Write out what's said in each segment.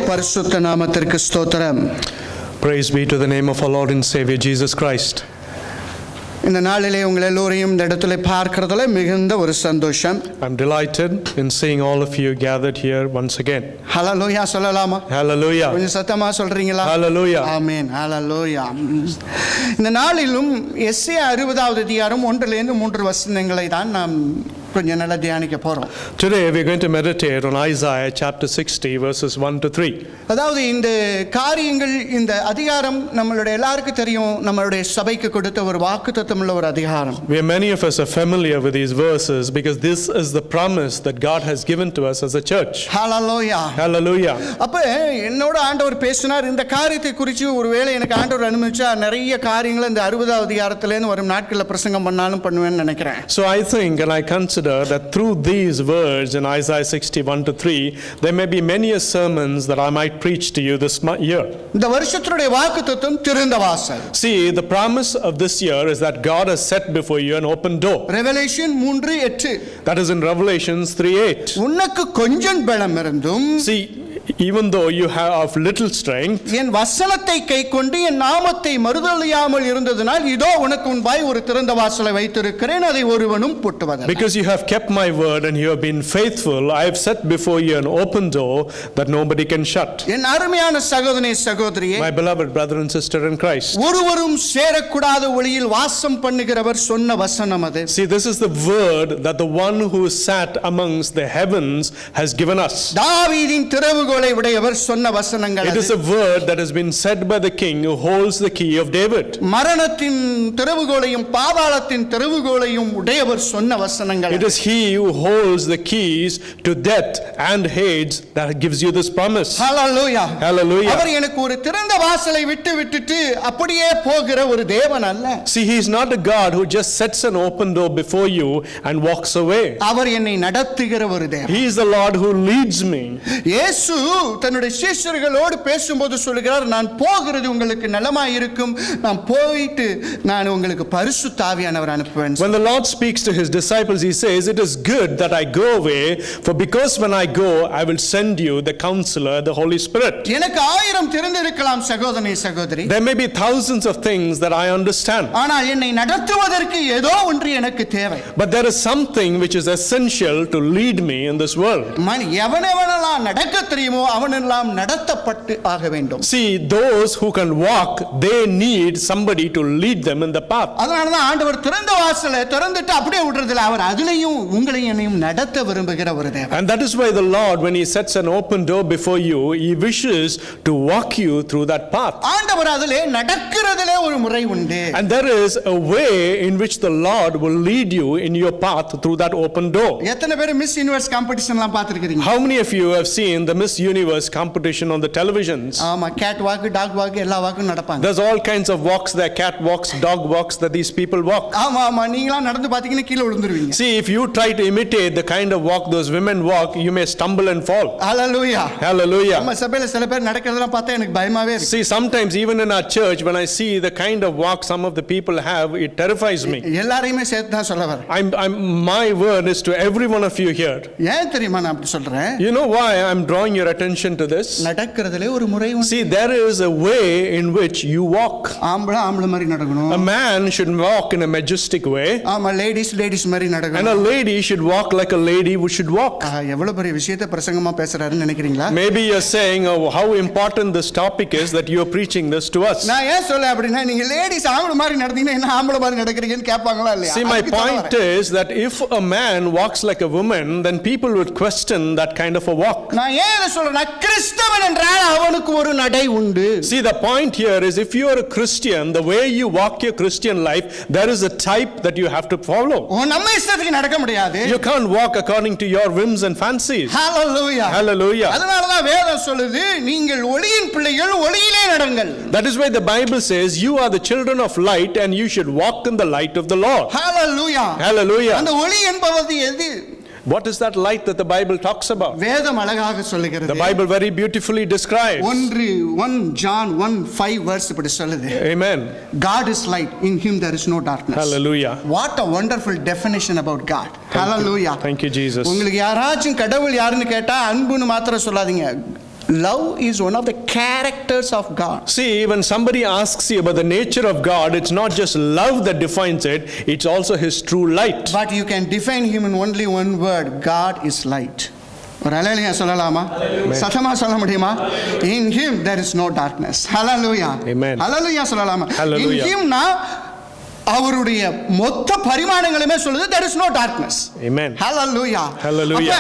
பரிசுத்த நாமத்திற்கு ஸ்தோத்திரம். Praise be to the name of our Lord and Savior Jesus Christ. இந்த நாளிலே உங்கள் எல்லோரையும் இந்த இடத்துல பார்க்கிறதுல மிகுந்த ஒரு சந்தோஷம். I'm delighted in seeing all of you gathered here once again. ஹல்லேலூயா சொல்லலாமா? Hallelujah. கொஞ்சம் சத்தமா சொல்றீங்களா? Hallelujah. ஆமென். ஹல்லேலூயா. இந்த நாளிலும் எஸ்ஏயா 60வது அதிகாரம் 1லிருந்து 3 வசனங்களை தான் நாம் கொஞ்சம் நல்லா தியானிக்க போறோம். Today we are going to meditate on Isaiah chapter 60 verses 1 to 3. அதாவது இந்த காரியங்கள் இந்த அதிகாரம் நம்மளுடைய எல்லாருக்கும் தெரியும், நம்மளுடைய சபைக்கு கொடுத்த ஒரு வாக்குத்தத்தமுள்ள ஒரு அதிகாரம். Many of us are familiar with these verses because this is the promise that God has given to us as a church. Hallelujah. Hallelujah. அப்ப என்னோட ஆண்டவர் பேசினார். இந்த காரியத்தை குறித்து ஒருவேளை எனக்கு ஆண்டவர் அனுமதிச்சா நிறைய காரியங்களை இந்த 60வது அதிகாரத்துல இருந்து வரும் நாட்களில் பிரசங்கம் பண்ணாலும் பண்ணுவேன்னு நினைக்கிறேன். So I think and I consider that through these words in Isaiah 61 to 3 there may be many sermons that I might preach to you this year. இந்த வருஷத்துடைய வாக்குத்தத்தம் திறந்த வாசல். See, the promise of this year is that God has set before you an open door. Revelation 3:8. That is in Revelations 3:8. உனக்கு கொஞ்சம் பலம் இருந்தும், See, even though you have little strength, என் வசனத்தை கைக்கொண்டு என் நாமத்தை மறுதலியாமல் இருந்ததனால் இதோ உனக்கு முன்பாய் ஒரு திறந்த வாசலை வைத்திருக்கிறேன், அதை ஒருவனும் பூட்டுவதில்லை. because you have kept my word and you have been faithful, I have set before you an open door that nobody can shut. என் அருமையான சகோதரனே சகோதரியே, My beloved brother and sister in Christ, ஒருவரும் சேரக்கூடாத ஒளியில் வாசம் பண்ணுகிறவர் சொன்ன வசனம் அது. see, this is the word that the one who sat amongst the heavens has given us. தாவீதின் திறவுகோலை உடையவர் சொன்ன வசனங்கள். It is a word that has been said by the king who holds the key of David. மரணத்தின் திறவுகோலையும் பாதாளத்தின் திறவுகோலையும் உடையவர் சொன்ன வசனங்கள். It is he who holds the keys to death and Hades that gives you this promise. Hallelujah. Hallelujah. அவர் எனக்கு ஒரு திறந்த வாசலை விட்டுட்டு அப்படியே போகிற ஒரு தேவன் அல்ல. See, he is not a God who just sets an open door before you and walks away. அவர் என்னை நடத்துகிற ஒரு தேவன். He is the Lord who leads me. இயேசு தன்னுடைய சீஷர்களோடு பேசும்போது சொல்கிறார், நான் போகிறது உங்களுக்கு நலமாய் இருக்கும், நான் போயிட்டு நான் உங்களுக்கு பரிசுத்த ஆவியானவர் அனுப்புவேன். When the Lord speaks to his disciples, he says, it is good that I go away, for because when I go, I will send you the counselor, the Holy Spirit. எனக்கு 1000 தெரிந்திருக்கலாம் சகோதரனே சகோதரி. There may be thousands of things that I understand. ஆனால் என்னை நடத்துவதற்கு ஏதோ ஒன்று எனக்கு தேவை. But there is something which is essential to lead me in this world. எவனெவனெல்லாம் நடக்க தெரியுமோ அவனெல்லாம் நடத்தப்பட்டு ஆக வேண்டும். See, those who can walk, they need somebody to lead them in the path. அதனால தான் ஆண்டவர் திறந்த வாசலை திறந்துட்டு அப்படியே விடுறதில்ல, அவர் அதுலயும் உங்களையும் என்னையும் நடத்த விரும்புகிற ஒரு தேவன். And that is why the Lord, when he sets an open door before you, he wishes to walk you through that path. ஆண்டவர் அதிலே நடக்கிறதிலே ஒரு முறை உண்டு. And there is a way in which the Lord will lead you in your path through that open door. எத்தனை பேர் Miss Universe காம்படிஷன்லாம் பார்த்திருக்கீங்க? How many of you have seen the Miss Universe competition on the televisions? ஆமா, gate walk, talk walk, எல்லா வாக்கும் நடப்பாங்க. There's all kinds of walks there, cat walks, dog walks that these people walk. ஆமா ஆமா, நீங்களா நடந்து பாத்தீங்கன்னா கீழ விழுந்துருவீங்க. See, if you try to imitate the kind of walk those women walk, you may stumble and fall. Hallelujah. Hallelujah. நம்ம சபையில சில பேர் நடக்கிறதெல்லாம் பார்த்தா எனக்கு பயமாவே இருக்கு. See, sometimes even in our church, when I see the kind of walk some of the people have, it terrifies me. எல்லாரையுமே சேர்த்து தான் சொல்ல வரேன். My word is to every one of you here. ஏன் தெரியுமா நான் அப்படி சொல்றேன்? You know why I'm drawing your attention to this? நடக்கிறதுல ஒரு முறை உண்டு. See, there is a way in which you walk. ஆம்பளை மாதிரி நடக்கணும். A man should walk in a majestic way. ஆமா, லேடிஸ் மாதிரி நடக்கணும். And a lady should walk like a lady should walk. எவ்வளவு பெரிய விஷயத்தை பிரசங்கமா பேசுறாருன்னு நினைக்கிறீங்களா? Maybe you're saying, oh, how important this topic is that you're preaching this to us. நான் ஏன் சொல்ல அப்படினா, நீங்க லேடிஸ் ஆம்பளை மாதிரி நடந்தீங்கன்னா என்ன ஆம்பளை மாதிரி நடக்கிறீங்கன்னு கேட்பாங்களா இல்லையா? See, my point is that if a man walks like a woman, then people would question that kind of a walk. நான் ஏன் சொல்றேன்னா, கிறிஸ்தவன் என்றால் அவனுக்கு ஒரு நடை உண்டு. See, the point here is if you are a Christian, the way you walk your Christian life, there is a type that you have to follow. நம்ம இஷ்டத்துக்கு நடக்க முடியாது. You can't walk according to your whims and fancies. Hallelujah. Hallelujah. அதனால தான் வேதம் சொல்லுது, நீங்கள் ஒளியின் பிள்ளைகள், ஒளியிலே நடங்கள். That is why the Bible says you are the children of light and you should walk in the light of the Lord. Hallelujah. Hallelujah. அந்த ஒளி என்பது எது? What is that light that the Bible talks about? வேதம் அழகாக சொல்லுகிறது. The Bible very beautifully describes. 1 John 1:5 verse இப்படி சொல்லுது. Amen. God is light, in him there is no darkness. Hallelujah. What a wonderful definition about God. Hallelujah. Thank you, Jesus. உங்களுக்கு யாராச்சும் கடவுள் யாருன்னு கேட்டா அன்புன்னு மாத்திரம் சொல்லாதீங்க. Love is one of the characters of God. See, when somebody asks you about the nature of God, it's not just love that defines it, it's also his true light. But you can define him in only one word: God is light. ஒரு ஹல்லேலூயா சொல்லலாமா? சத்தமா சொல்ல முடியுமா? In him there is no darkness. Hallelujah. Amen. Hallelujah சொல்லலாமா? Hallelujah. In him na அவருடைய மொத்த பரிமாணங்களுமே சொல்லுது there is no darkness. Amen. Hallelujah. Hallelujah.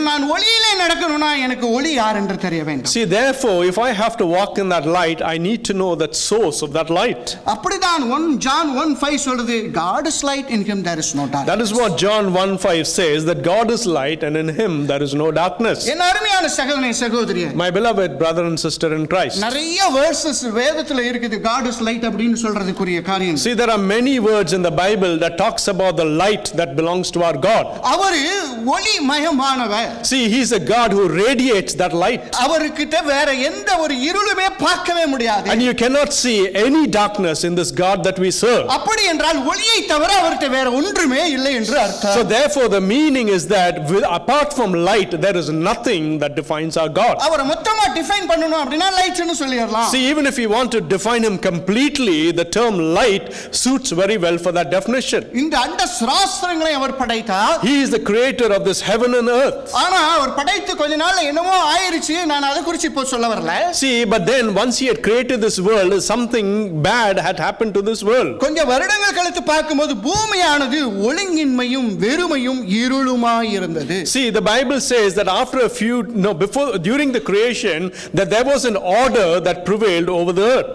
நான் ஒளியிலே நடக்கணும்னா எனக்கு ஒளி யார் என்று தெரிய வேண்டும். See, therefore, if I have to walk in that light, I need to know that source of that light. அப்படிதான் John 1:5 சொல்லுது God is light, in him there is no darkness. That is what John 1:5 says, that God is light and in him there is no darkness. என் அருமையான சகோதரனே சகோதரியே, My beloved brother and sister in Christ. நிறைய verses வேதத்துல இருக்குது God is light அப்படினு சொல்றதுக்குரிய காரியம். See, there are many words in the Bible that talks about the light that belongs to our God. Our ஒளிமயமானவர். See, he is a God who radiates that light. அவர்கிட்ட வேற எந்த ஒரு இருளுமே பார்க்கவே முடியாது. And you cannot see any darkness in this God that we serve. அப்படி என்றால் ஒளியை தவிர அவர்கிட்ட வேற ஒன்றுமே இல்லை என்று அர்த்தம். So therefore the meaning is that apart from light there is nothing that defines our God. அவரை மொத்தமா டிஃபைன் பண்ணனும் அப்படினா லைட் ன்னு சொல்லிரலாம். See, even if you want to define him completely, the term light suits very well for that definition. இந்த அண்ட சராசரங்களை அவர் படைத்தார். He is the creator of this heaven and earth. ஆனா அவர் படைத்து கொஞ்ச நாள்ல என்னமோ ஆயிருச்சு, நான் அத குறித்து இப்ப சொல்ல வரல. See, but then once he had created this world, something bad had happened to this world. கொஞ்ச வருடங்கள் கழித்து பார்க்கும்போது பூமியானது ஒழுங்கின்மையும் வெறுமையும் இருளுமாய் இருந்தது. See, the Bible says that during the creation that there was an order that prevailed over the earth.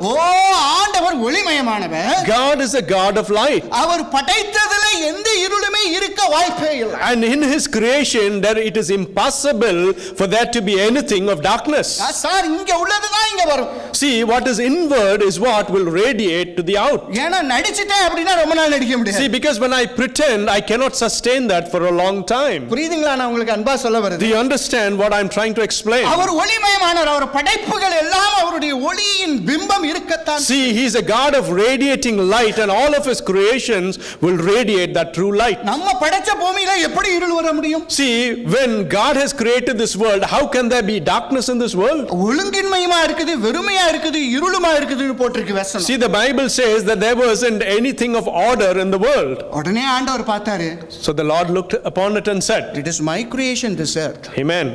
ஆண்டவர் ஒளிமயமானவர். God is a God of light. அவர் படைத்ததிலே எந்த இருளுமே இருக்க வாய்ப்பே இல்லை. And in his creation there it is impossible for there to be anything of darkness. Sir இங்க உள்ளதுதான் இங்க வரும். See, what is inward is what will radiate to the out. ஏனா நடிச்சிட்டே அப்படினா ரொம்ப நாள் நடிக்க முடியாது. See, because when I pretend I cannot sustain that for a long time. புரியுதுங்களா நான் உங்களுக்கு அன்பா சொல்ல வருது? Do you understand what I'm trying to explain? அவர் ஒளிமயமானவர். அவர் படைப்புகள் எல்லாம் அவருடைய ஒளியின் பிம்பம் இருக்கத்தான். See, he is a God of radiating light and all of his creations will radiate that true light. நம்ம படைச்ச பூமியில எப்படி இருள் வர முடியும்? See, when God has created this world, how can there be darkness in this world? ஒழுங்கின்மையுமா இருக்குது, வெறுமையா இருக்குது, இருளுமா இருக்குதுன்னு போட்டுருக்கு வசனம். See, the Bible says that there wasn't anything of order in the world. உடனே ஆண்டவர் பார்த்தாரு. So the Lord looked upon it and said, It is my creation, this earth. Amen.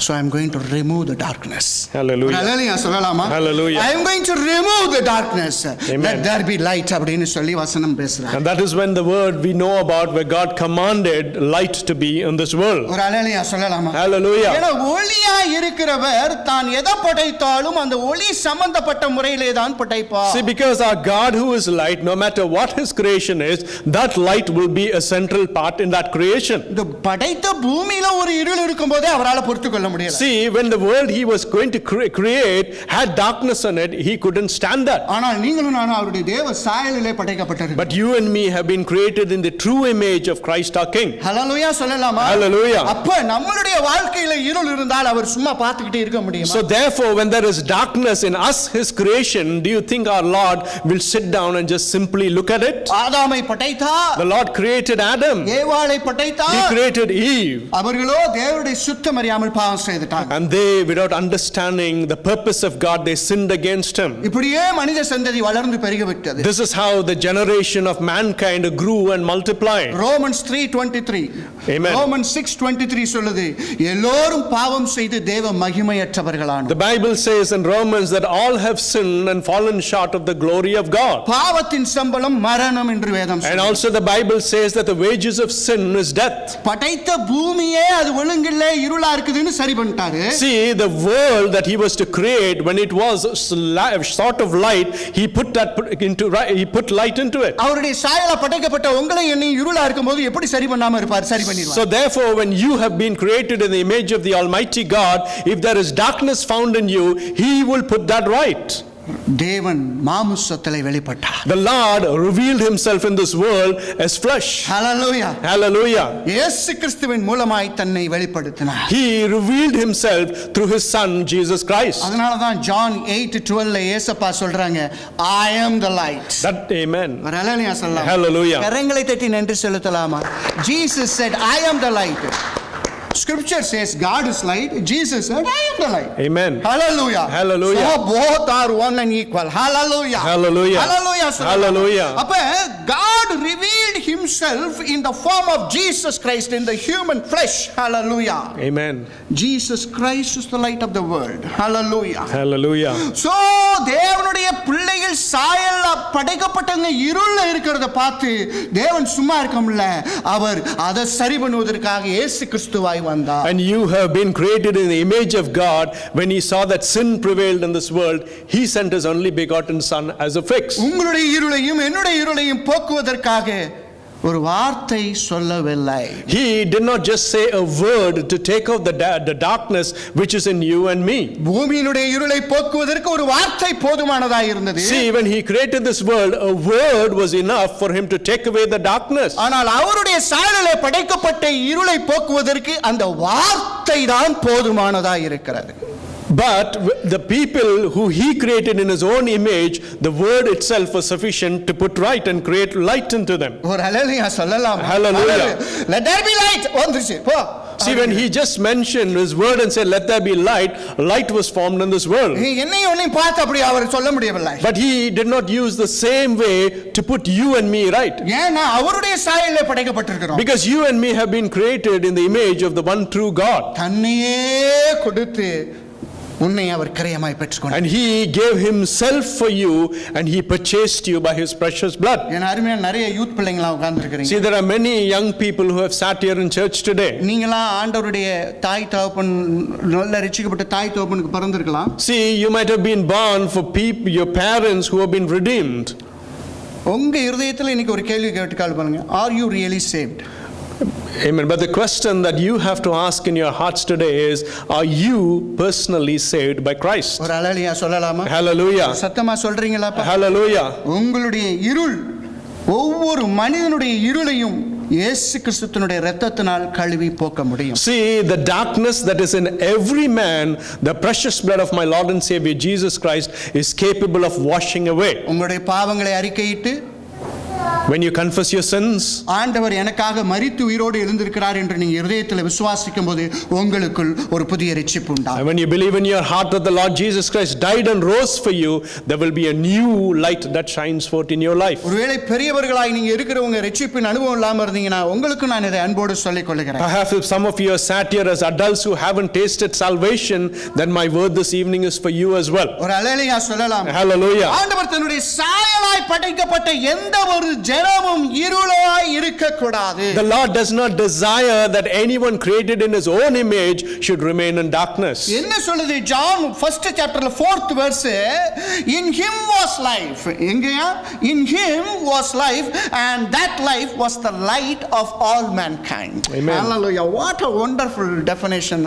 So I am going to remove the darkness. Hallelujah. Hallelujah சொல்லலாமா? Hallelujah. I am going to remove the darkness. Amen. Let there be light அப்படினு சொல்லி வசனம் பேசுறார். And that is when the word we know about where God commanded light to be in this world. ஒரு ஹalleluya சொல்லலாமா? Hallelujah. ஏனா ஒளியா இருக்கிறவர் தான் எதை படைத்தாலும் அந்த ஒளி சம்பந்தப்பட்ட முறையிலே தான் படைப்பார். See, because our God who is light, no matter what his creation is, that light will be a central part in that creation. இந்த படைத்த பூமியில ஒரு இருள் இருக்கும்போதே அவரால பொறுத்துக்கொள்ள முடியல. See, when the world he was going to create had darkness in it, he couldn't stand that. ஆனால் நீங்களும் நானும் அவருடைய தேவ சாயலிலே படைக்கப்பட்டிருக்கிறோம். But you and me have been created in the true image of Christ our King. ஹalleluya சொல்லலாமா? Hallelujah. அப்ப நம்மளுடைய வாழ்க்கையில இருள் இருந்தால் அவர் சும்மா பார்த்துக்கிட்டே இருக்க முடியுமா? So therefore, when there is darkness in us, his creation, do you think our Lord will sit down and just simply look at it? ஆதாமை படைத்தார். The Lord created Adam. ஏவாளை படைத்தார். He created Eve. அவர்களோ தேவனுடைய சுத்தம் அறியாமல் பாவம் செய்துட்டாங்க. And they, without understanding the purpose of God, they sinned against him. இப்படியே மனித சந்ததி வளர்ந்து பெருகிவிட்டது. This is how the generation of mankind grew and multiplied. Romans 3:23. Amen. Romans 6:23 சொல்லுது எல்லோரும் பாவம் செய்து தேவ மகிமையற்றவர்களானோம். The Bible says in Romans that all have sinned and fallen short of the glory of God. பாவத்தின் சம்பளம் மரணம் என்று வேதம் சொல்லுது. And also the Bible says that the wages of sin is death. படைத்த பூமியே அது ஒழுங்கில்லை இருளா இருக்குதுன்னு சரி பண்ணிட்டாரு. See, the world that he was to create, when it was sort of light, he put light into it. அவருடைய சாயலா படைக்கப்பட்ட உங்களை என்னை இருளா இருக்கும்போது எப்படி சரி பண்ணாம இருப்பார்? சரி பண்ணிடுவார். So therefore, when you have been created in the image of the Almighty God, if there is darkness found in you, he will put that right. தேவன் மாம்சத்திலே வெளிப்பட்டார். The Lord revealed himself in this world as flesh. Hallelujah. Hallelujah. இயேசு கிறிஸ்துவின் மூலமாய் தன்னை வெளிப்படுத்தினார். He revealed himself through his son Jesus Christ. அதனால தான் John 8:12 இயேசுப்பா சொல்றாங்க I am the light. That amen. ஹalleluya சொல்லலாம். Hallelujah. கரங்களை தட்டி நன்றி செலுத்தலாமா? Jesus said I am the light. Scripture says God is light. Jesus said, I am the light. Amen. Hallelujah. Hallelujah. So both are one and equal. Hallelujah. Hallelujah. Hallelujah. Hallelujah. அப்ப God revealed himself in the form of Jesus Christ in the human flesh. Hallelujah. Amen. Jesus Christ is the light of the world. Hallelujah. Hallelujah. So தேவனுடைய பிள்ளைகள் சாயல்ல படைக்கப்பட்டவங்க இருள்ல இருக்கிறத பார்த்து தேவன் சும்மா இருக்க முடியல. அவர் அதை சரி பண்ணுவதற்காக இயேசு கிறிஸ்துவாய் வந்தார். And you have been created in the image of God. When he saw that sin prevailed in this world, he sent his only begotten son as a fix. உங்களுடைய இருளையும் என்னுடைய இருளையும் போக்குவதற்காக ஒரு வார்த்தை சொல்லவில்லை. He did not just say a word to take out the darkness which is in you and me. பூமியினுடைய இருளை போக்குவதற்கு ஒரு வார்த்தை போதுமானதாக இருந்தது. See, when he created this world, a word was enough for him to take away the darkness. ஆனால் அவருடைய சாயலிலே படைக்கப்பட்ட இருளை போக்குவதற்கு அந்த வார்த்தை தான் போதுமானதாக இருக்கிறது. But the people who he created in his own image, the word itself was sufficient to put right and create light into them. ஒரு ஹalleluya சொல்லலாம். Hallelujah. Let there be light. வந்துருச்சு போ. See, when he just mentioned his word and said, let there be light, light was formed in this world. என்னையும் உன்னையும் பார்த்து அப்படி அவர் சொல்ல முடியவில்லை. But he did not use the same way to put you and me right. ஏன்னா அவருடைய சாயலிலே படைக்கப்பட்டிருக்கிறோம். Because you and me have been created in the image of the one true God. தன்னையே கொடுத்து உன்னை அவர் கிரயமாய் பெற்றுக்கொண்டார். And he gave himself for you and he purchased you by his precious blood. என் அருமையான நிறைய youth பிள்ளைங்களா உட்கார்ந்திருக்கீங்க. See, there are many young people who have sat here in church today. நீங்களா ஆண்டவருடைய தாய் தகப்பன் நல்ல ரட்சிக்கப்பட்ட தாய் தகப்பனுக்கு பிறந்திருக்கலாம். See, you might have been born for people, your parents who have been redeemed. உங்க இதயத்துல இன்னைக்கு ஒரு கேள்வி கேட்டுக்கால் பாருங்க. Are you really saved? Amen. But the question that you have to ask in your hearts today is, are you personally saved by Christ? ஒரு ஹalleluya சொல்லலாமா? Hallelujah. சத்தமா சொல்றீங்களா? Hallelujah. உங்களுடைய இருள் ஒவ்வொரு மனிதனுடைய இருளையும் இயேசு கிறிஸ்துவினுடைய இரத்தத்தினால் கழுவி போக்க முடியும். See, the darkness that is in every man, the precious blood of my Lord and Savior Jesus Christ is capable of washing away. உங்களுடைய பாவங்களை அறிக்கையிட்டு when you confess your sins, ஆண்டவர் எனக்காக மரித்து உயிரோடு எழுந்திருக்கிறார் என்று நீங்க இதயத்தில் விசுவாசிக்கும்போது உங்களுக்குள் ஒரு புதிய இரட்சிப்பு உண்டாகும். And when you believe in your heart that the Lord Jesus Christ died and rose for you, there will be a new light that shines forth in your life. ஒருவேளை பெரியவர்களாய் நீங்க இருக்கிறவங்க இரட்சிப்பின் அனுபவம் இல்லாம இருந்தீங்கன்னா உங்களுக்கு நான் இதை அன்போடு சொல்லிக் கொள்கிறேன். Perhaps if some of you are sat here as adults who haven't tasted salvation, then my word this evening is for you as well. ஒரு ஹalleluya சொல்லலாம். Hallelujah. ஆண்டவர் தன்னுடைய சாயலாய் படைக்கப்பட்ட எந்த ஒரு ஜனமும் இருளாய் இருக்க கூடாது. The Lord does not desire that anyone created in his own image should remain in darkness. என்ன சொல்லுது John first chapterல 4th verse, in him was life. எங்கயா? In him was life and that life was the light of all mankind. Amen. Hallelujah. What a wonderful definition.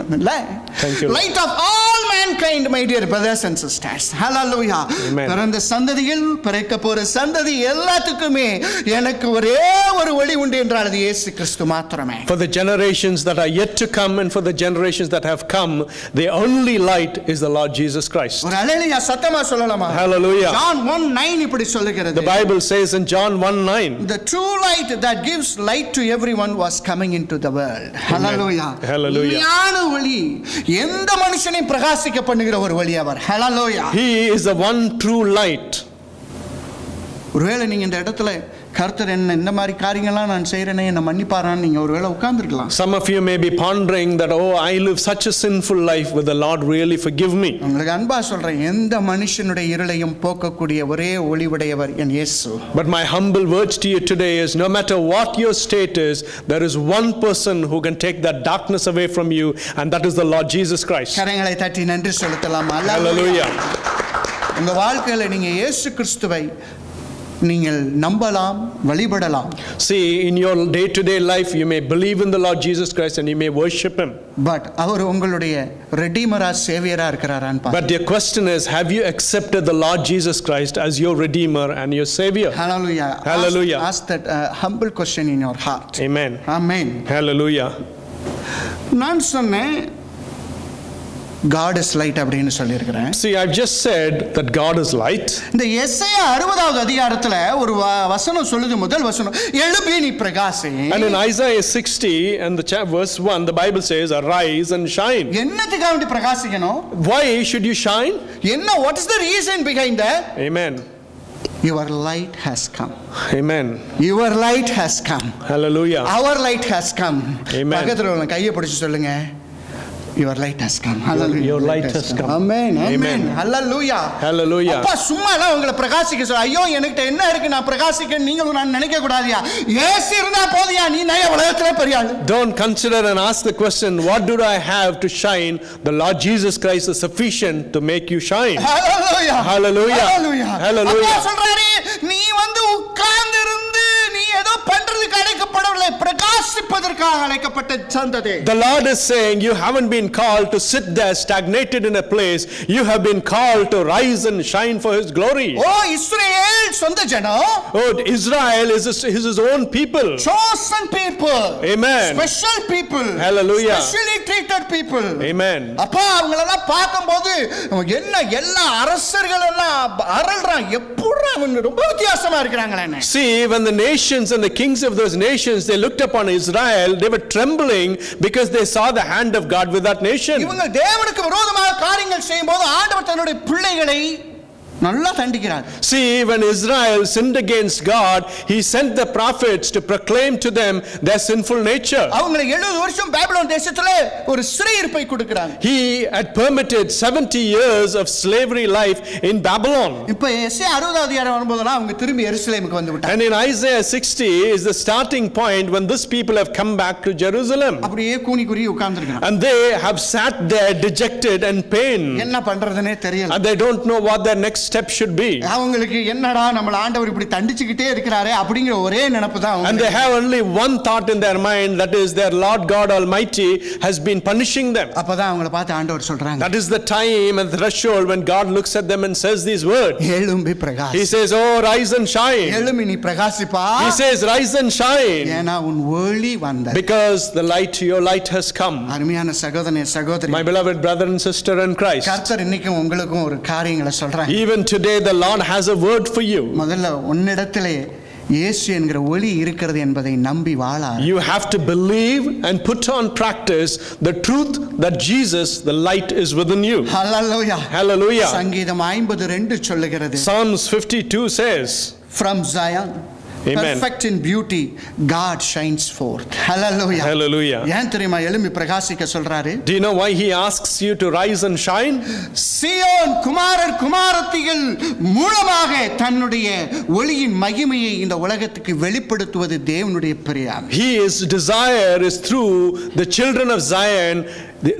Thank you. Light of all mankind, my dear brothers and sisters. Hallelujah. Amen. பிறந்த சந்ததியில் பிறக்க போற சந்ததி எல்லாத்துக்குமே எனக்கு ஒரே ஒரு வழி உண்டு என்றால் அது இயேசு கிறிஸ்து மாத்திரமே. For the generations that are yet to come and for the generations that have come, the only light is the Lord Jesus Christ. ஒரு ஹalleluya சத்தமா சொல்லலாமா? Hallelujah. John 1:9 இப்படி சொல்லுகிறது. The Bible says in John 1:9, the true light that gives light to everyone was coming into the world. Hallelujah. Hallelujah. ஞான ஒளி எந்த மனுஷனையும் பிரகாசிக்க பண்ணுகிற ஒரு ஒளி அவர். Hallelujah. He is the one true light. ஒருவேளை நீங்க இந்த இடத்துல கர்த்தர் என்ன இந்த மாதிரி காரியங்கள்லாம் நான் செய்யறேனே என்ன மன்னிப்பாரான்னு நீங்க ஒருவேளை உட்கார்ந்திருக்கலாம். Some of you may be pondering that, oh, I live such a sinful life, will the Lord really forgive me? உங்களுக்கு அன்பா சொல்றேன், எந்த மனுஷனுடைய இருளையும் போக்கக்கூடிய ஒரே ஒளிவுடையவர் என் இயேசு. But my humble words to you today is, no matter what your state is, there is one person who can take that darkness away from you, and that is the Lord Jesus Christ. கரங்களை தட்டி நன்றி செலுத்தலாம். Hallelujah. உங்க வாழ்க்கையில நீங்க இயேசு கிறிஸ்துவை நீங்கள் நம்பலாம், வழிபடலாம். See, in your day-to-day life, you may believe in the Lord Jesus Christ and you may worship Him. But அவர் உங்களுடைய ரெடீமரா சேவியரா இருக்கிறாரான்னு பாருங்க. But the question is, have you accepted the Lord Jesus Christ as your Redeemer and your Savior? Hallelujah. Hallelujah. Ask that humble question in your heart. Amen. Amen. Hallelujah. நான் சொன்னேன், God is light அப்படினு சொல்லி இருக்கிறேன். See, I've just said that God is light. இந்த எசையா 60வது அதிகாரத்துல ஒரு வசனம் சொல்லுது, முதல் வசனம், எழும்பி நீ பிரகாசி. And in Isaiah 60 and the verse 1, the Bible says, arise and shine. என்னத்துக்காக வேண்டி பிரகாசிக்கணும்? Why should you shine? என்ன, what is the reason behind that? Amen. Your light has come. Amen. Your light has come. Hallelujah. Our light has come. Amen. பக்கத்துல உள்ள கையை பிடிச்சு சொல்லுங்க, your light has come. Hallelujah. Your light has come. Amen. Amen. Amen. Hallelujah. Hallelujah. அப்பா சும்மா எல்லாம் உங்களை பிரகாசிக்க சொல்ல, ஐயோ எனக்கு என்ன இருக்கு நான் பிரகாசிக்க நீங்களும் நான் நினைக்க கூடாதியா? இயேசு இருந்தா போதியா, நீ நய உலகத்திலே பெரிய ஆளு. Don't consider and ask the question, what do I have to shine? The Lord Jesus Christ is sufficient to make you shine. Hallelujah. Hallelujah. Hallelujah. Hallelujah. அப்பா சொல்றாரு, நீ வந்து உட்கார்ந்து இருந்து நீ ஏதோ பண்றதுக்கு அழைக்கப்படவில்லை, பிரகாசிப்பதற்காக அழைக்கப்பட்ட சந்ததி. The Lord is saying, you haven't been called to sit there stagnated in a place. You have been called to rise and shine for His glory. Oh, இஸ்ரவேல் சொந்த ஜனம். Oh, Israel is his own people. Chosen people. Amen. Special people. Hallelujah. Specially treated people. Amen. அப்பா அவங்களெல்லாம் பார்க்கும்போது என்ன எல்லா அரசர்கள் எல்லாம் அரல்றான், எப்படிடா அவங்க ரொம்ப வித்தியாசமா இருக்காங்களே. See, when the nations and the kings of those nations, they looked upon Israel, they were trembling because they saw the hand of God with that nation. இவங்க தேவனுக்கு விரோதமாக காரியங்கள் செய்யும்போது ஆண்டவர் தன்னுடைய பிள்ளைகளை நல்லா தண்டிக்கிறார். See, when Israel sinned against God, He sent the prophets to proclaim to them their sinful nature. அவங்களை 70 வருஷம் பாபிலோன் தேசத்திலே ஒரு சிறையிருப்பை கொடுக்கிறாங்க. He had permitted 70 years of slavery life in Babylon. இப்போ எசேயா 60வது அதிகாரம் வரும்போதெல்லாம் அவங்க திரும்பி எருசலேமுக்கு வந்து விட்டாங்க. And in Isaiah 60 is the starting point when this people have come back to Jerusalem. அப்படியே கூனி குறுகி உட்கார்ந்திருக்காங்க. And they have sat there dejected and pain. என்ன பண்றதுனே தெரியல. And they don't know what their next step should be. அவங்களுக்கு என்னடா நம்ம ஆண்டவர் இப்படி தண்டிச்சிட்டே இருக்காரே அப்படிங்கிற ஒரே நினைப்பு தான். And they have only one thought in their mind, that is their Lord God Almighty has been punishing them. அப்பதான் அவங்களை பார்த்து ஆண்டவர் சொல்றாங்க. That is the time and threshold when God looks at them and says these words. எழும்பி பிரகாசி. He says, oh, rise and shine. எழும்பி நீ பிரகாசிப்பா. He says, rise and shine. ஏனா உன் ஒளி வந்தது. Because the light, your light has come. அருமையான சகோதரனே சகோதரி. My beloved brother and sister in Christ. கர்த்தர் இன்னைக்கு உங்களுக்கும் ஒரு காரியங்களை சொல்றாங்க. Even today the Lord has a word for you. முதல்ல உன்னிடத்திலே இயேசு என்கிற ஒளி இருக்கிறது என்பதை நம்பி வாழ. You have to believe and put on practice the truth that Jesus, the light, is within you. Hallelujah. Hallelujah. சங்கீதம் 52 சொல்லுகிறது. Psalms 52 says, from Zion, Amen. perfect in beauty, God shines forth. Hallelujah. Hallelujah. ஏன் தெரியுமா எழும்பி பிரகாசிக்க சொல்றாரு? Do you know why He asks you to rise and shine? Zion குமாரர் குமாரத்திகள் மூலமாக தன்னுடைய ஒளியின் மகிமையை இந்த உலகத்துக்கு வெளிப்படுத்துவது தேவனுடைய பிரியம். His desire is through the children of Zion,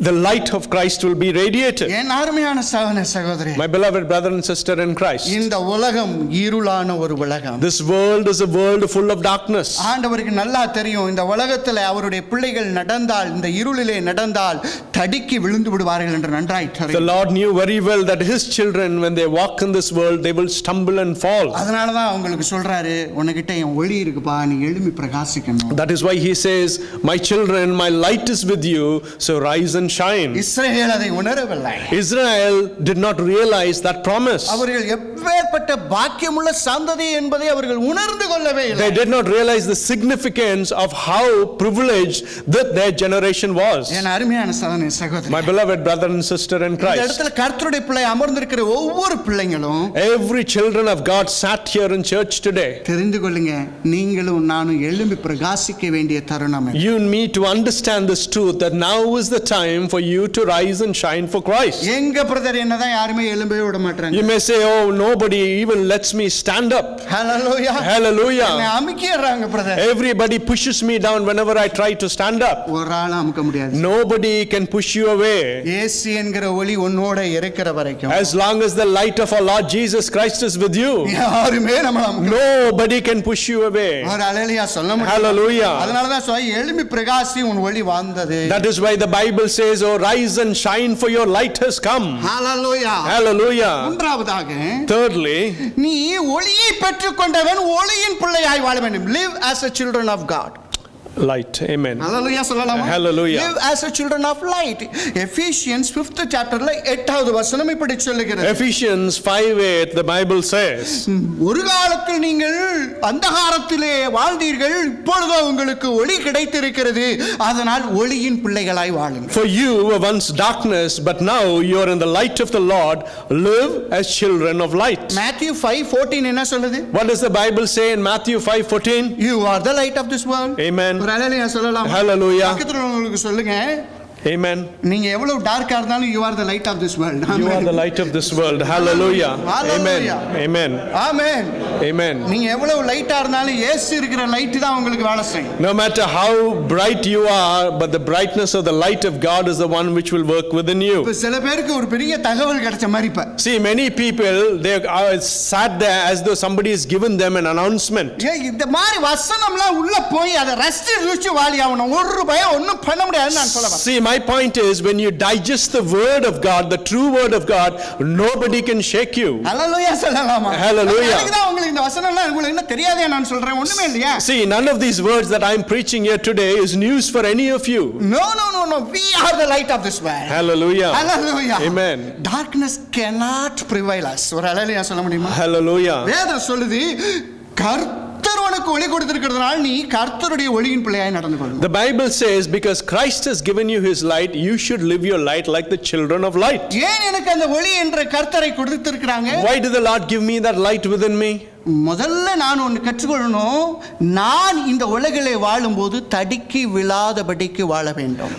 the light of Christ will be radiated. என் அருமையான சகோதர சகோதரி. My beloved brother and sister in Christ. இந்த உலகம் இருளான ஒரு உலகம். This world is a world full of darkness. ஆண்டவருக்கு நல்லா தெரியும் இந்த உலகத்துல அவருடைய பிள்ளைகள் நடந்தால் இந்த இருளிலே நடந்தால் தடிக்கி விழுந்து விடுவார்கள் என்று நன்றாய் தெரியும். The Lord knew very well that His children, when they walk in this world, they will stumble and fall. அதனால தான் உங்களுக்கு சொல்றாரு, உனக்கிட்ட என் ஒளி இருக்குப்பா, நீ எழும்பி பிரகாசிக்கணும். That is why He says, my children, my light is with you, so rise and shine. இஸ்ரவேல் அதை உணரவில்லை. Israel did not realize that promise. அவர்கள் எப்பேற்பட்ட பாக்கியமுள்ள சந்ததி என்பதை அவர்கள் உணர்ந்து கொள்ளவே இல்லை. They did not realize the significance of how privileged that their generation was. என் அருமையான சகோதரனே சகோதரி. My beloved brother and sister in இந்த Christ. இடத்துல கர்த்தருடைய பிள்ளை அமர்ந்திருக்கிற ஒவ்வொரு பிள்ளைகளும், Every children of God sat here in church today. தெரிந்து கொள்ளுங்க, நீங்களும் நானும் எழும்பி பிரகாசிக்க வேண்டிய தருணம். You need to understand this truth that now is the time for you to rise and shine for Christ. எங்க பிரதர் என்னதான் யாருமே எழும்பவே விட மாட்டாங்க. You may say, oh, nobody even lets me stand up. Hallelujah. Hallelujah. என்னை அமுக்கிடுறாங்க brother. Everybody pushes me down whenever I try to stand up. ஒரு ஆள அமுக்க முடியாது. Nobody can push you away. இயேசு என்கிற ஒளி உன்னோட இருக்கிற வரைக்கும். As long as the light of our Lord Jesus Christ is with you, யாருமே நம்மள அமுக்க. nobody can push you away. ஒரு ஹalleluya சொல்ல முடியாது. Hallelujah. அதனால தான் சொல்ல எழும்பி பிரகாசி உன் ஒளி வந்தது. That is why the Bible says, oh, rise and shine for your light has come. Hallelujah. Hallelujah. மூன்றாவதாக, thirdly, நீ ஒளியை பெற்றுக்கொண்டவன் ஒளியின் பிள்ளையாய் வாழ வேண்டும். Live as a children of God. light. Amen. Hallelujah சொல்லலாமா? Hallelujah. Live as a children of light. Ephesians 5th chapterல 8வது வசனம் இப்படி சொல்லுகிறது. Ephesians 5:8 the Bible says, ஒரு காலத்தில் நீங்கள் அந்தகாரத்திலே வாழ்ந்தீர்கள், இப்பொழுது உங்களுக்கு ஒளி கிடைத்திருக்கிறது, அதனால் ஒளியின் பிள்ளைகளாய் வாழுங்கள். For you were once darkness, but now you are in the light of the Lord. Live as children of light. Matthew 5:14 என்ன சொல்லுது? What does the Bible say in Matthew 5:14? You are the light of this world. Amen. ஒரு ஹalleluya சொல்லலாம். Hallelujah. பக்கத்துல உங்களுக்கு சொல்லுங்க. Amen. நீங்க எவ்வளவு டார்க்கா இருந்தாலும் you are the light of this world. You are the light of this world. Hallelujah. Amen. Amen. Amen. Amen. நீங்க எவ்வளவு லைட்டா இருந்தாலும் இயேசு இருக்கிற லைட் தான் உங்களுக்கு வேலை செய்யும். No matter how bright you are, but the brightness of the light of God is the one which will work within you. இப்ப சில பேருக்கு ஒரு பெரிய தகவல் கிடைச்ச மாதிரி இப்ப. See, many people, they are sat there as though somebody has given them an announcement. இந்த மாதிரி வசனம்லாம் உள்ள போய் அத ரஸ்ட் ருச்சி வாலி ஆவணும். ஒரு பயம் ஒண்ணும் பண்ண முடியாதுன்னு நான் சொல்ல வரேன். See, my point is, when you digest the word of God, the true word of God, nobody can shake you. Hallelujah சொல்லலாமா? Hallelujah. அதுதான் உங்களுக்கு இந்த வசனம்லாம் உங்களுக்கு என்ன தெரியாதே நான் சொல்றேன், ஒண்ணுமே இல்லையா? See, none of these words that I am preaching here today is news for any of you. No. We are the light of this world. Hallelujah. Hallelujah. Amen. Darkness cannot prevail us. ஒரு ஹalleluya சொல்ல முடியுமா? Hallelujah. வேதம் சொல்லுது, கர்த்தர் உனக்கு ஒளி கொடுத்திருக்கிறதுனால நீ கர்த்தருடைய ஒளியின் பிள்ளையாய் நடந்து கொள்ளு. The Bible says, because Christ has given you his light, you should live your light like the children of light. ஏன் எனக்கு அந்த ஒளி என்ற கர்த்தரை கொடுத்திருக்காங்க? Why did the Lord give me that light within me? முதல்ல நான் ஒன்னு கற்றுக்கொள்ளணும், நான் இந்த உலகிலே வாழும்போது தடுக்கி விழாதபடிக்கு வாழ வேண்டும்.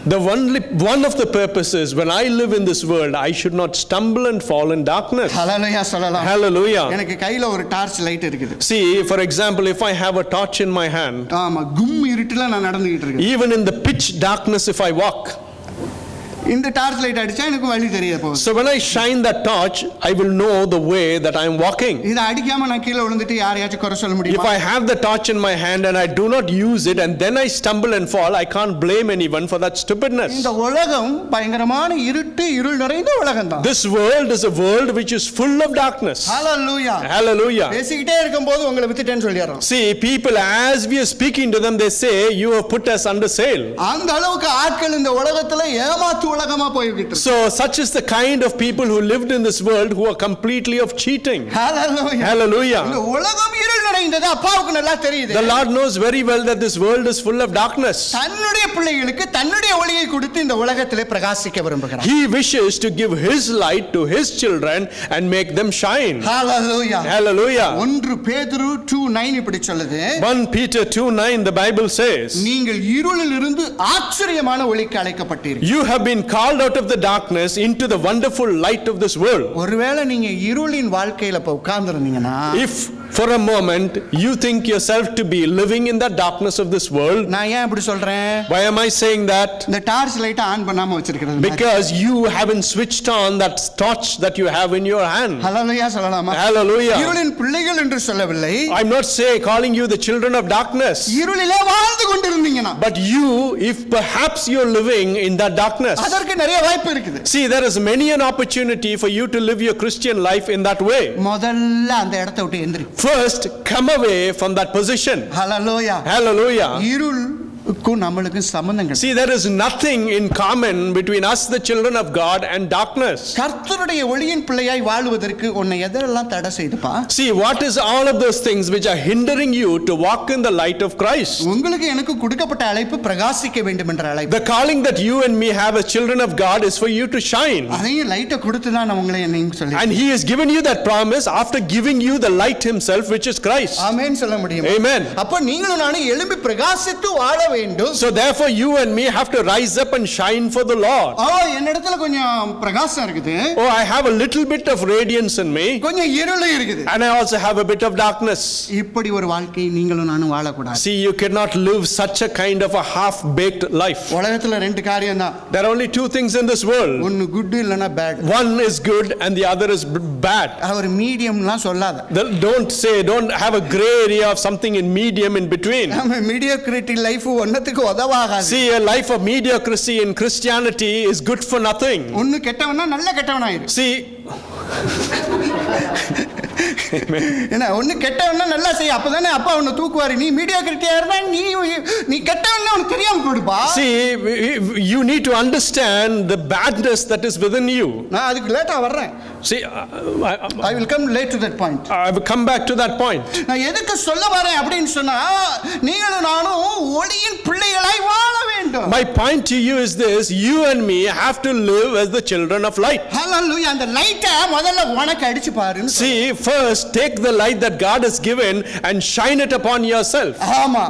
One of the purposes when I live in this world, I should not stumble and fall in darkness. ஹalleluya சொல்லலாம். Hallelujah. எனக்கு கையில ஒரு டார்ச் லைட் இருக்குது. See, for example, if I have a torch in my hand, ஆமா, கும் இருட்டுல நான் நடந்துக்கிட்டு இருக்கேன். even in the pitch darkness if I walk, இந்த டார்ச் லைட் அடிச்சா எனக்கு வழி தெரிய போகுது. So when I shine that torch, I will know the way that I am walking. இத அடிக்காம நான் கீழ விழுந்துட்டு யாரையாச்சும் குறை சொல்ல முடியுமா? If I have the torch in my hand and I do not use it and then I stumble and fall, I can't blame anyone for that stupidness. இந்த உலகம் பயங்கரமான இருள் நிறைந்த உலகம் தான். This world is a world which is full of darkness. Hallelujah. Hallelujah. பேசிக்கிட்டே இருக்கும்போது உங்களை வித்துட்டேன்னு சொல்லிடுறோம். See, people, as we are speaking to them, they say, you have put us under sale. அந்த அளவுக்கு ஆட்கள் இந்த உலகத்துல ஏமாத்து உலகமா போய்விட்டு. So such is the kind of people who lived in this world who are completely of cheating. Hallelujah. Hallelujah. இந்த உலகம் இருள் நிறைந்தது அப்பாவுக்கு நல்லா தெரியுது. The Lord knows very well that this world is full of darkness. தன்னுடைய பிள்ளைகளுக்கு தன்னுடைய ஒளியை கொடுத்து இந்த உலகத்திலே பிரகாசிக்க விரும்புகிறார். He wishes to give his light to his children and make them shine. Hallelujah. Hallelujah. 1 பேதுரு 2:9 இப்படி சொல்லுது. 1 Peter 2:9 the Bible says, நீங்கள் இருளில் இருந்து ஆச்சரியமான ஒளிக்கு அழைக்கப்பட்டீர்கள். You have been called out of the darkness into the wonderful light of this world. ஒருவேளை நீங்க இருளின் வாழ்க்கையில உட்கார்ந்திருந்தீங்கன்னா, if for a moment you think yourself to be living in the darkness of this world, நான் ஏன் இப்படி சொல்றேன்? why am I saying that? இந்த torch light on பண்ணாம வச்சிருக்கிறது Because you haven't switched on that torch that you have in your hand. ஹalleluya சொல்லலாமா? Hallelujah. இருளின் பிள்ளைகள் என்று சொல்லவில்லை. I'm not calling you the children of darkness. இருளிலே வாழ்ந்து கொண்டிருந்தீங்கன்னா, but you, if perhaps you're living in that darkness, அதற்கு நிறைய வாய்ப்பு இருக்குது. see, there is many an opportunity for you to live your Christian life in that way. முதல்ல அந்த இடத்தை விட்டு எந்திரி. First, come away from that position. Hallelujah. Hallelujah. நம்மளுக்கு சம்பந்தம் கிடையாது. See, there is nothing in common between us, the children of God, and darkness. கர்த்தருடைய ஒளியின் பிள்ளையாய் வாழுவதற்கு உன்னை எதெல்லாம் தடை செய்துப்பா? See, what is all of those things which are hindering you to walk in the light of Christ? உங்களுக்கு எனக்கு கொடுக்கப்பட்ட அழைப்பு பிரகாசிக்க வேண்டும் என்ற அழைப்பு. The calling that you and me have as children of God is for you to shine. அதையும் லைட்டை கொடுத்து தான் உங்களை என்னையும் சொல்லி. And he has given you that promise after giving you the light himself, which is Christ. ஆமென் சொல்ல முடியுமா? Amen. அப்ப நீங்களும் நானும் எழும்பி பிரகாசித்து வாழ வேண்டும். So therefore you and me have to rise up and shine for the Lord. என்னிடத்துல கொஞ்சம் பிரகாசம் இருக்குது. Oh, I have a little bit of radiance in me. கொஞ்சம் இருள் இருக்குது. And I also have a bit of darkness. இப்படி ஒரு வாழ்க்கை நீங்களும் நானும் வாழ கூடாது. See, you cannot live such a kind of a half baked life. உலகத்துல ரெண்டு காரியம் தான். There are only two things in this world. ஒன்னு குட் இல்லனா bad. One is good and the other is bad. அவர் மீடியம்லாம் சொல்லாத. Don't have a gray area of something in medium in between. Mediocrity life ஒன்னத்துக்கு உதவாகாது. See, a life of mediocrity in Christianity is good for nothing. ஒன்னு கெட்டவனா நல்ல கெட்டவனாயிரு. See, என்ன ஒண்ணு கெட்டவனா நல்லா செய்ய, அப்பதானே அப்பா உன்னை தூக்குவாரு. நீ மீடியாக்ரிட்டியா இருந்தா நீ கெட்டவனா உனக்கு தெரியாம போடுப்பா. See, you need to understand the badness that is within you. நான் அதுக்கு லேட்டா வர்றேன். See, I will come late to that point. I will come back to that point. நான் எதுக்கு சொல்ல வரேன் அப்படின்னு சொன்னா, நீங்களும் நானும் ஒளியின் பிள்ளைகளாய் வாழ வேண்டும். My point to you is this: you and me have to live as the children of light. Hallelujah. அந்த லைட்டை முதல்ல உனக்கு அடிச்சு பாரு. See, first take the light that God has given and shine it upon yourself. ஆமா,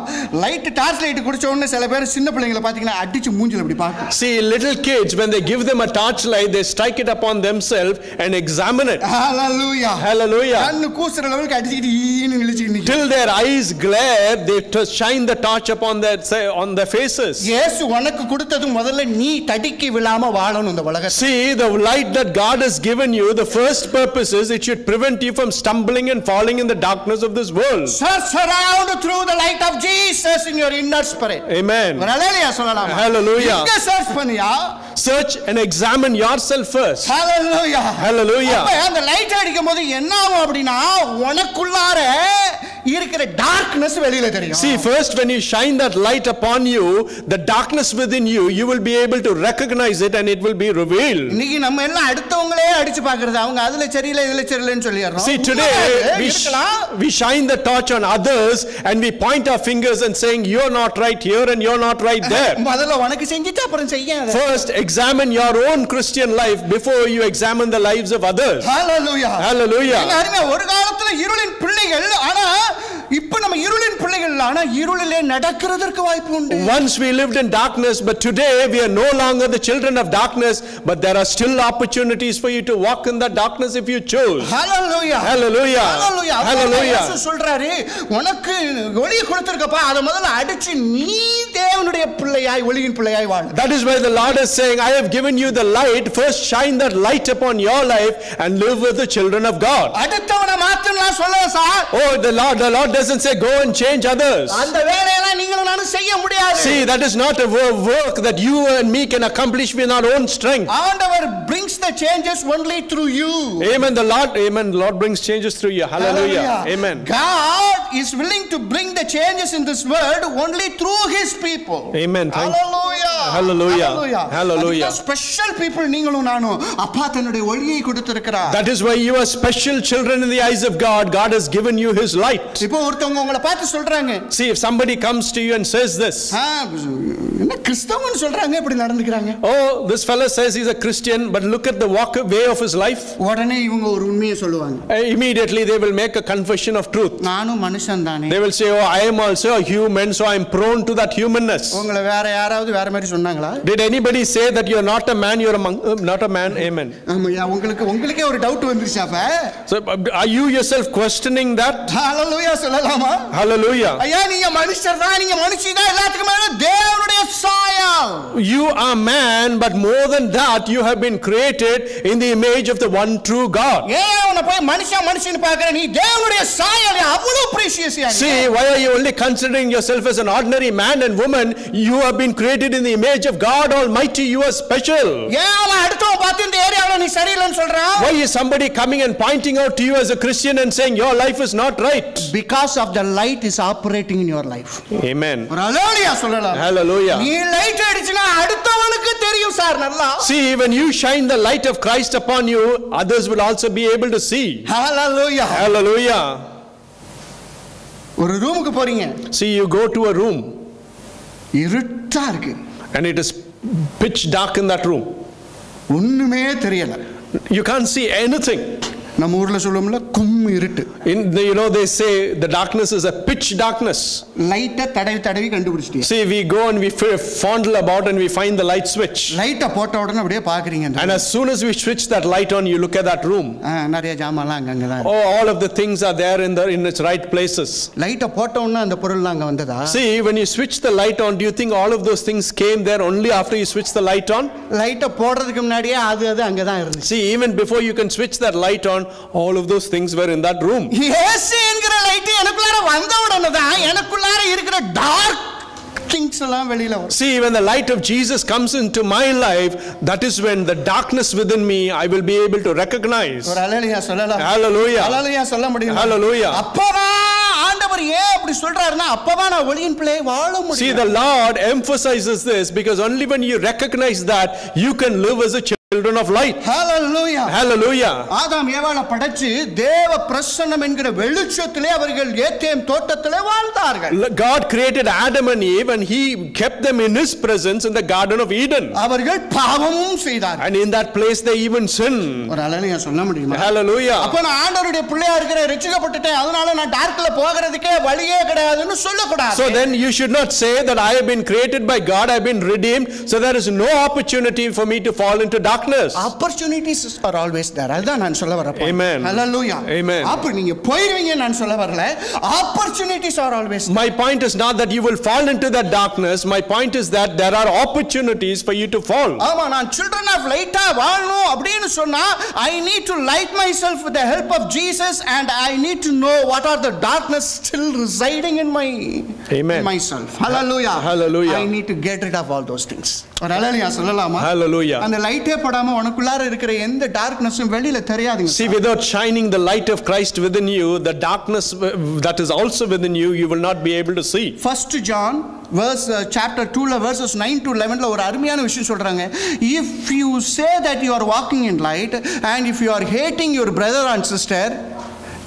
light torch light குடிச்ச உடனே சில பேர் சின்ன பிள்ளைகளை பாத்தீங்கன்னா அடிச்சு மூஞ்சில இப்படி பாக்க. See, little kids, when they give them a torch light, they strike it upon themselves and examine it. Hallelujah. Hallelujah. கண்ணு கூசுற லெவலுக்கு அடிச்சிட்டு ஈன்னு இழுச்சிட்டு till their eyes glare, they shine the torch upon their faces. இயேசு உனக்கு கொடுத்தது முதல்ல நீ தடிக்கி விழாம வாழணும் இந்த உலகத்துல. See, the light that God has given you, the first purpose is it should prevent you from stumbling and falling in the darkness of this world. Search around through the light of Jesus in your inner spirit. Amen. Hallelujah சொல்லலாம். Hallelujah. இங்க search பண்ணியா? Search and examine yourself first. Hallelujah. Hallelujah. அப்ப அந்த light அடிக்கும்போது என்ன ஆகும் அப்படினா உனக்குள்ளார இருக்கிற darkness வெளியில தெரியும். See, first when you shine that light upon you, the darkness within you, you will be able to recognize it and it will be revealed. இன்னைக்கு நம்ம எல்லாம் அடுத்தவங்களே அடிச்சு பார்க்கிறது, அவங்க அதுல சரியில்லை இதுல சரியில்லைன்னு சொல்லிறோம். See, today we shine the torch on others and we point our fingers and saying you're not right here and you're not right there. முதல்ல உனக்கு செஞ்சிட்டு அப்புறம் செய்யாத. First examine your own Christian life before you examine the lives of others. Hallelujah. Hallelujah. அருமையா, ஒரு காலத்துல இருளின் பிள்ளைகள், ஆனா இப்ப நம்ம இருளின் பிள்ளைகள், ஆனா இருளிலே நடக்கிறதற்கு வாய்ப்பு உண்டு. Once we lived in darkness, but today we are no longer the children of darkness, but there are still opportunities for you to walk in that darkness if you choose. Hallelujah. Hallelujah. Hallelujah. Hallelujah. இயேசு சொல்றாரு, உனக்கு ஒளி கொடுத்திருக்கப்பா, அத முதல்ல அடிச்சு நீ தேவனுடைய பிள்ளையாய் ஒளியின் பிள்ளையாய் வாழ. That is why the Lord is saying, I have given you the light, first shine that light upon your life and live with the children of God. அடுத்தவனை மாத்தலாம் சொல்ல sir. Oh, the Lord doesn't say go and change others. அந்த வேலையெல்லாம் நீங்களும் நானும் செய்ய முடியாது. See, that is not a work that you and me can accomplish with our own strength. ஆண்டவர் brings the changes only through you. Amen. The Lord brings changes through you. Hallelujah. Amen. God is willing to bring the changes in this world only through his people. Amen. Hallelujah. Hallelujah. Hallelujah. Special people நீங்களும் நானும் அப்பா தன்னுடைய ஒளியை கொடுத்திருக்கிறார். That is why you are special children in the eyes of God. God has given you his light. இப்போ ஒருத்தவங்க உங்களை பார்த்து சொல்றாங்க. See, if somebody comes to you and says this, என்ன கிறிஸ்தவன் சொல்றாங்க இப்படி நடந்துக்கறாங்க. Oh, this fellow says he's a Christian, but look at the way of his life. உடனே இவங்க ஒரு உண்மையை சொல்லுவாங்க. Immediately they will make a confession of truth. நானும் மனுஷன் தானே. They will say, oh, I am also a human, so I am prone to that humanness. உங்களை வேற யாராவது வேற மாதிரி சொன்னாங்களா? Did anybody say that you are not a man, you are not a man? Amen. ஆமாயா, உங்களுக்கே ஒரு doubt வந்துருச்சா அப்ப? So are you yourself questioning that? Hallelujah சொல்லலாமா? Hallelujah. ஐயா, நீங்க மனுஷர் தான், நீங்க மனுஷி தான், எல்லாத்துக்கும் மேல தேவனுடைய சாயல். You are man, but more than that you have been created in the image of the one true God. ஏன் உன்னை போய் மனுஷன்னு பார்க்கற? நீ தேவனுடைய சாயல், அவ்வளவு precious yeah. See, why are you only considering yourself as an ordinary man and woman? You have been created in the image of God Almighty. You are special. ஏன் அவன் அடுத்தவன் பார்த்து இந்த ஏரியாவுல நீ சரியில்லைன்னு சொல்றான்? Why is somebody coming and pointing out to you as a Christian and saying your life is not right? Because of the light is operating in your life. Amen. Hallelujah சொல்லலாம். Hallelujah. நீ light அடிச்சினா அடுத்தவனுக்கு தெரியும் sir நல்லா. See, when you shine the light of Christ upon you, others will also be able to see. Hallelujah. Hallelujah. ஒரு ரூமுக்கு போறீங்க. See, you go to a room. இருட்டா இருக்கு. And it is pitch dark in that room. ஒண்ணுமே தெரியல. You can't see anything. நம்ம ஊர்ல சொல்லுவோம்ல கும் இருட்டு. They say the darkness is a pitch darkness. லைட்ட தடவி கண்டுபிடிச்சிட்டீங்க. See, we go and we fondle about and we find the light switch. லைட்ட போட்ட உடனே அப்படியே பாக்குறீங்க. And as soon as we switch that light on, you look at that room. நிறைய ஜாமான்லாம் அங்க தான். Oh, all of the things are there in its right places. லைட்ட போட்ட உடனே அந்த பொருள்லாம் அங்க வந்ததா? See, when you switch the light on, do you think all of those things came there only after you switch the light on? லைட்ட போடுறதுக்கு முன்னாடியே அது அங்க தான் இருந்துச்சு. See, even before you can switch that light on, all of those things were in that room. இயேசு என்கிற light எனக்குள்ளார வந்த உடனே தான் எனக்குள்ளார இருக்கிற டார்க் திங்ஸ் எல்லாம் வெளியில வரும். See, when the light of Jesus comes into my life, that is when the darkness within me I will be able to recognize. ஒரு ஹalleluya சொல்லலாம். Hallelujah. ஹalleluya சொல்ல முடியும். Hallelujah. அப்பதான் ஆண்டவர் ஏன் அப்படி சொல்றாருன்னா அப்பதான் நான் ஒளியின் பிள்ளையை வாழ முடியும். See, the Lord emphasizes this because only when you recognize that you can live as a children of light. Hallelujah. Hallelujah. ஆதாம் ஏவாளை படைச்சு தேவ பிரசன்னம் என்கிற வெளிச்சத்திலே அவர்கள் ஏதேம் தோட்டத்திலே வாழ்ந்தார்கள். God created Adam and Eve and he kept them in his presence in the garden of Eden. அவர்கள் பாவமும் செய்தார்கள். And in that place they even sinned. ஒரு ஹalleluya சொல்ல முடியுமா? Hallelujah. அப்ப நான் ஆண்டவருடைய பிள்ளையா இருக்கிற ரட்சிக்கப்பட்டுட்டேன் அதனால நான் டார்க்ல போகிறதுக்கே வழியே கிடையாதுன்னு சொல்லக்கூடாது. So then you should not say that I have been created by God, I have been redeemed, so there is no opportunity for me to fall into darkness. Opportunities are always there. அதான் நான் சொல்ல வரேன். Amen. Hallelujah. Amen. அப்ப நீங்க போயிடுவீங்க நான் சொல்ல வரல. Opportunities are always there. My point is not that you will fall into that darkness. My point is that there are opportunities for you to fall. ஆமா நான் children of light வாழணும் அப்படினு சொன்னா I need to light myself with the help of Jesus and I need to know what are the darkness still residing in my Amen. myself. Hallelujah. Hallelujah. I need to get rid of all those things. ஒரு ஹalleluya சொல்லலாமா? Hallelujah. அந்த லைட்டே படாம உனக்குள்ளார இருக்கிற எந்த டார்க்னஸும் வெளியில தெரியாதுங்க. See, without shining the light of Christ within you, the darkness that is also within you, you will not be able to see. 1 John chapter 2 verses 9 to 11 ல ஒரு அருமையான விஷயம் சொல்றாங்க. If you say that you are walking in light and if you are hating your brother and sister,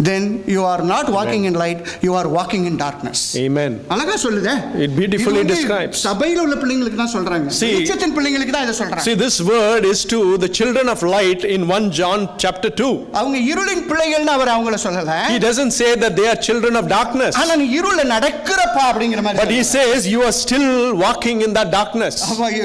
then you are not walking in light, you are walking in darkness. Amen. அழகா சொல்லுதே. It beautifully describes. சபையில உள்ள பிள்ளைகளுக்கு தான் சொல்றாங்க. வெளிச்சத்தின் பிள்ளைகளுக்கு தான் இத சொல்றாங்க. See, this word is to the children of light in 1 John chapter 2. அவங்க இருளின் பிள்ளைகள்னு அவர் அவங்கள சொல்லல. He doesn't say that they are children of darkness. ஆனா நீ இருள நடக்கறப்பா அப்படிங்கிற மாதிரி. But he says you are still walking in that darkness.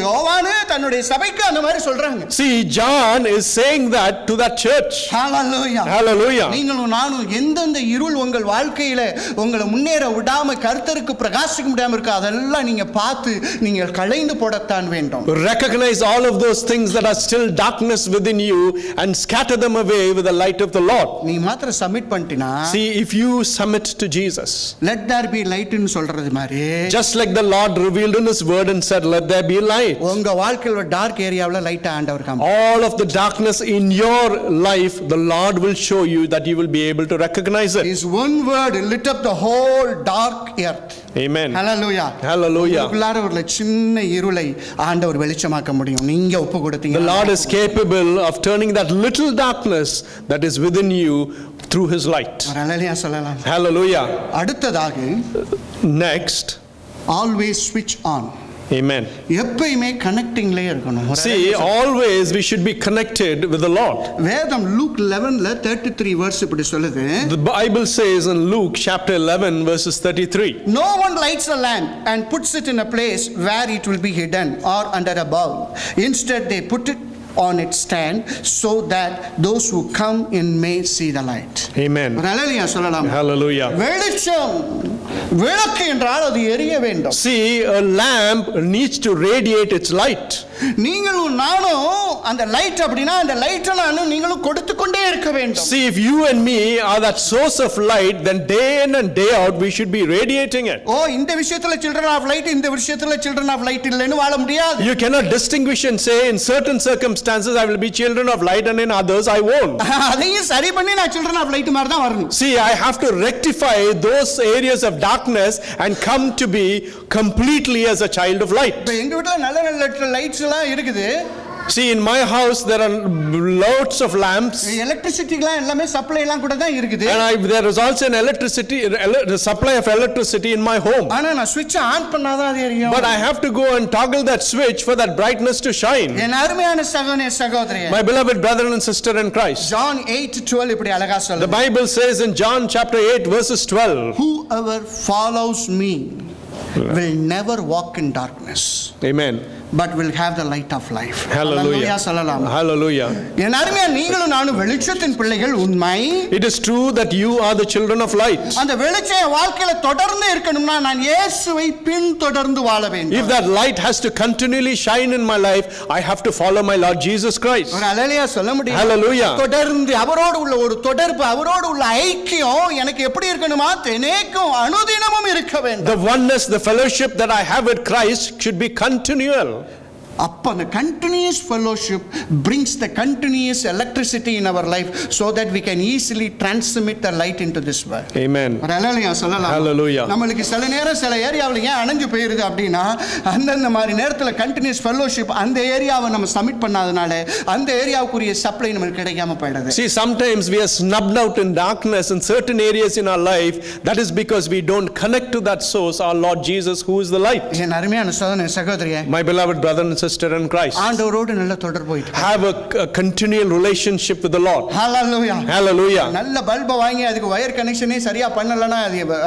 யோவான் தன்னுடைய சபைக்கு அந்த மாதிரி சொல்றாங்க. See, John is saying that to that church. Hallelujah. Hallelujah. நீங்களும் நானும் எந்தெந்த இருள் உங்கள் வாழ்க்கையில உங்களை முன்னேற விடாம கர்த்தருக்கு பிரகாசிக்க முடியாம இருக்கு அதெல்லாம் நீங்க பார்த்து நீங்க களைந்து போடத்தான் வேண்டும். Recognize all of those things that are still darkness within you and scatter them away with the light of the Lord. நீ மாத்திர submit பண்ணிட்டீனா See, if you submit to Jesus, let there be light ன்னு சொல்றது மாதிரி just like the Lord revealed in his word and said let there be light, உங்க வாழ்க்கையில dark ஏரியாவுல light ஆண்டவர் காமிப்பார். all of the darkness in your life the Lord will show you that you will be able to recognize it. His one word lit up the whole dark earth. Amen. Hallelujah. Hallelujah. உள்ளார ஒரு சின்ன இருளை ஆண்டவர் வெளிச்சமாக்க முடியும் நீங்க ஒப்பு கொடுத்தீங்க. The Lord is capable of turning that little darkness that is within you through his light. ஹalleluya சொல்லலாம். Hallelujah. அடுத்ததாக next, always switch on. Amen. எப்பவுமே கனெக்டிங்ல இருக்கணும். See, always we should be connected with the Lord. வேதம் look 11ல 33 verse இப்படி சொல்லுது. The Bible says in Luke chapter 11 verses 33. No one lights a lamp and puts it in a place where it will be hidden or under a bowl. Instead they put it on its stand so that those who come in may see the light. Amen. ஹalleluya சொல்லலாம். Hallelujah. வெளிச்சம் விளக்கு என்றால் அது எரிய வேண்டும். See, a lamp needs to radiate its light. நீங்களும் நானும் அந்த லைட் அப்படினா அந்த லைட்டை நானும் நீங்களும் கொடுத்து கொண்டே இருக்க வேண்டும். See, if you and me are that source of light, then day in and day out we should be radiating it. ஓ இந்த விஷயத்துல children of light இந்த விஷயத்துல children of light இல்லன்னு வாழ முடியாது. You cannot distinguish and say in certain circumstances I will be children of light and in others I won't. அதையும் சரி பண்ணி நான் children of light மாதிரி தான் வரணும். See, I have to rectify those areas of darkness and come to be completely as a child of light. இப்ப எங்க வீட்ல நல்ல நல்ல லைட்ஸ் எல்லாம் இருக்குது. See, in my house there are lots of lamps. எலக்ட்ரிசிட்டிலாம் எல்லாமே சப்ளை எல்லாம் கூட தான் இருக்குது. And there is also an electricity supply of electricity in my home. ஆனா நான் ஸ்விட்ச் ஆன் பண்ணாதான் அது எரியும். But I have to go and toggle that switch for that brightness to shine. என் அருமையான சகோதரனே சகோதரியே. My beloved brother and sister in Christ. John 8:12 இப்படி அழகா சொல்லுது. The Bible says in John chapter 8 verses 12. Whoever follows me will never walk in darkness. Amen. but will have the light of life. Hallelujah. Hallelujah. என் அருமையான நீங்களும் நானும் வெளிச்சத்தின் பிள்ளைகள் உண்மை. It is true that you are the children of light. அந்த வெளிச்சம் என் வாழ்க்கையில தொடர்ந்து இருக்கணும்னா நான் இயேசுவை பின்தொடர்ந்து வாழ வேண்டும். If that light has to continually shine in my life, I have to follow my Lord Jesus Christ. ஒரு ஹalleluya சொல்ல முடியும். Hallelujah. தொடர்ந்து அவரோடு உள்ள ஒரு தொடர்பு, அவரோடு உள்ள ஐக்கியம் எனக்கு எப்படி இருக்கணுமா? தினேக்கும் அனுதினமும் இருக்க வேண்டும். The oneness, the fellowship that I have with Christ should be continual. அப்ப அந்த continuous fellowship brings the continuous electricity in our life so that we can easily transmit the light into this world. Amen. ஹalleluya சொல்லலாம். Hallelujah. நமக்கு சில நேரம் சில ஏரியாவுல ஏன் அணைஞ்சு போயிருது அப்படினா அந்த மாதிரி நேரத்துல continuous fellowship அந்த ஏரியாவை நம்ம சப்மிட் பண்ணாதனால அந்த ஏரியாவுக்குரிய சப்ளை நமக்கு கிடைக்காம போயிடுது. See, sometimes we are snubbed out in darkness in certain areas in our life. That is because we don't connect to that source, our Lord Jesus, who is the light. என் அருமையான சகோதரியே, my beloved brother and sister in Christ, ஆண்டவரோடு நல்ல தொடர்பு வைத்து have a continual relationship with the Lord. Hallelujah. Hallelujah. நல்ல பல்ப வாங்கி அதுக்கு wire கனெக்ஷனே சரியா பண்ணலனா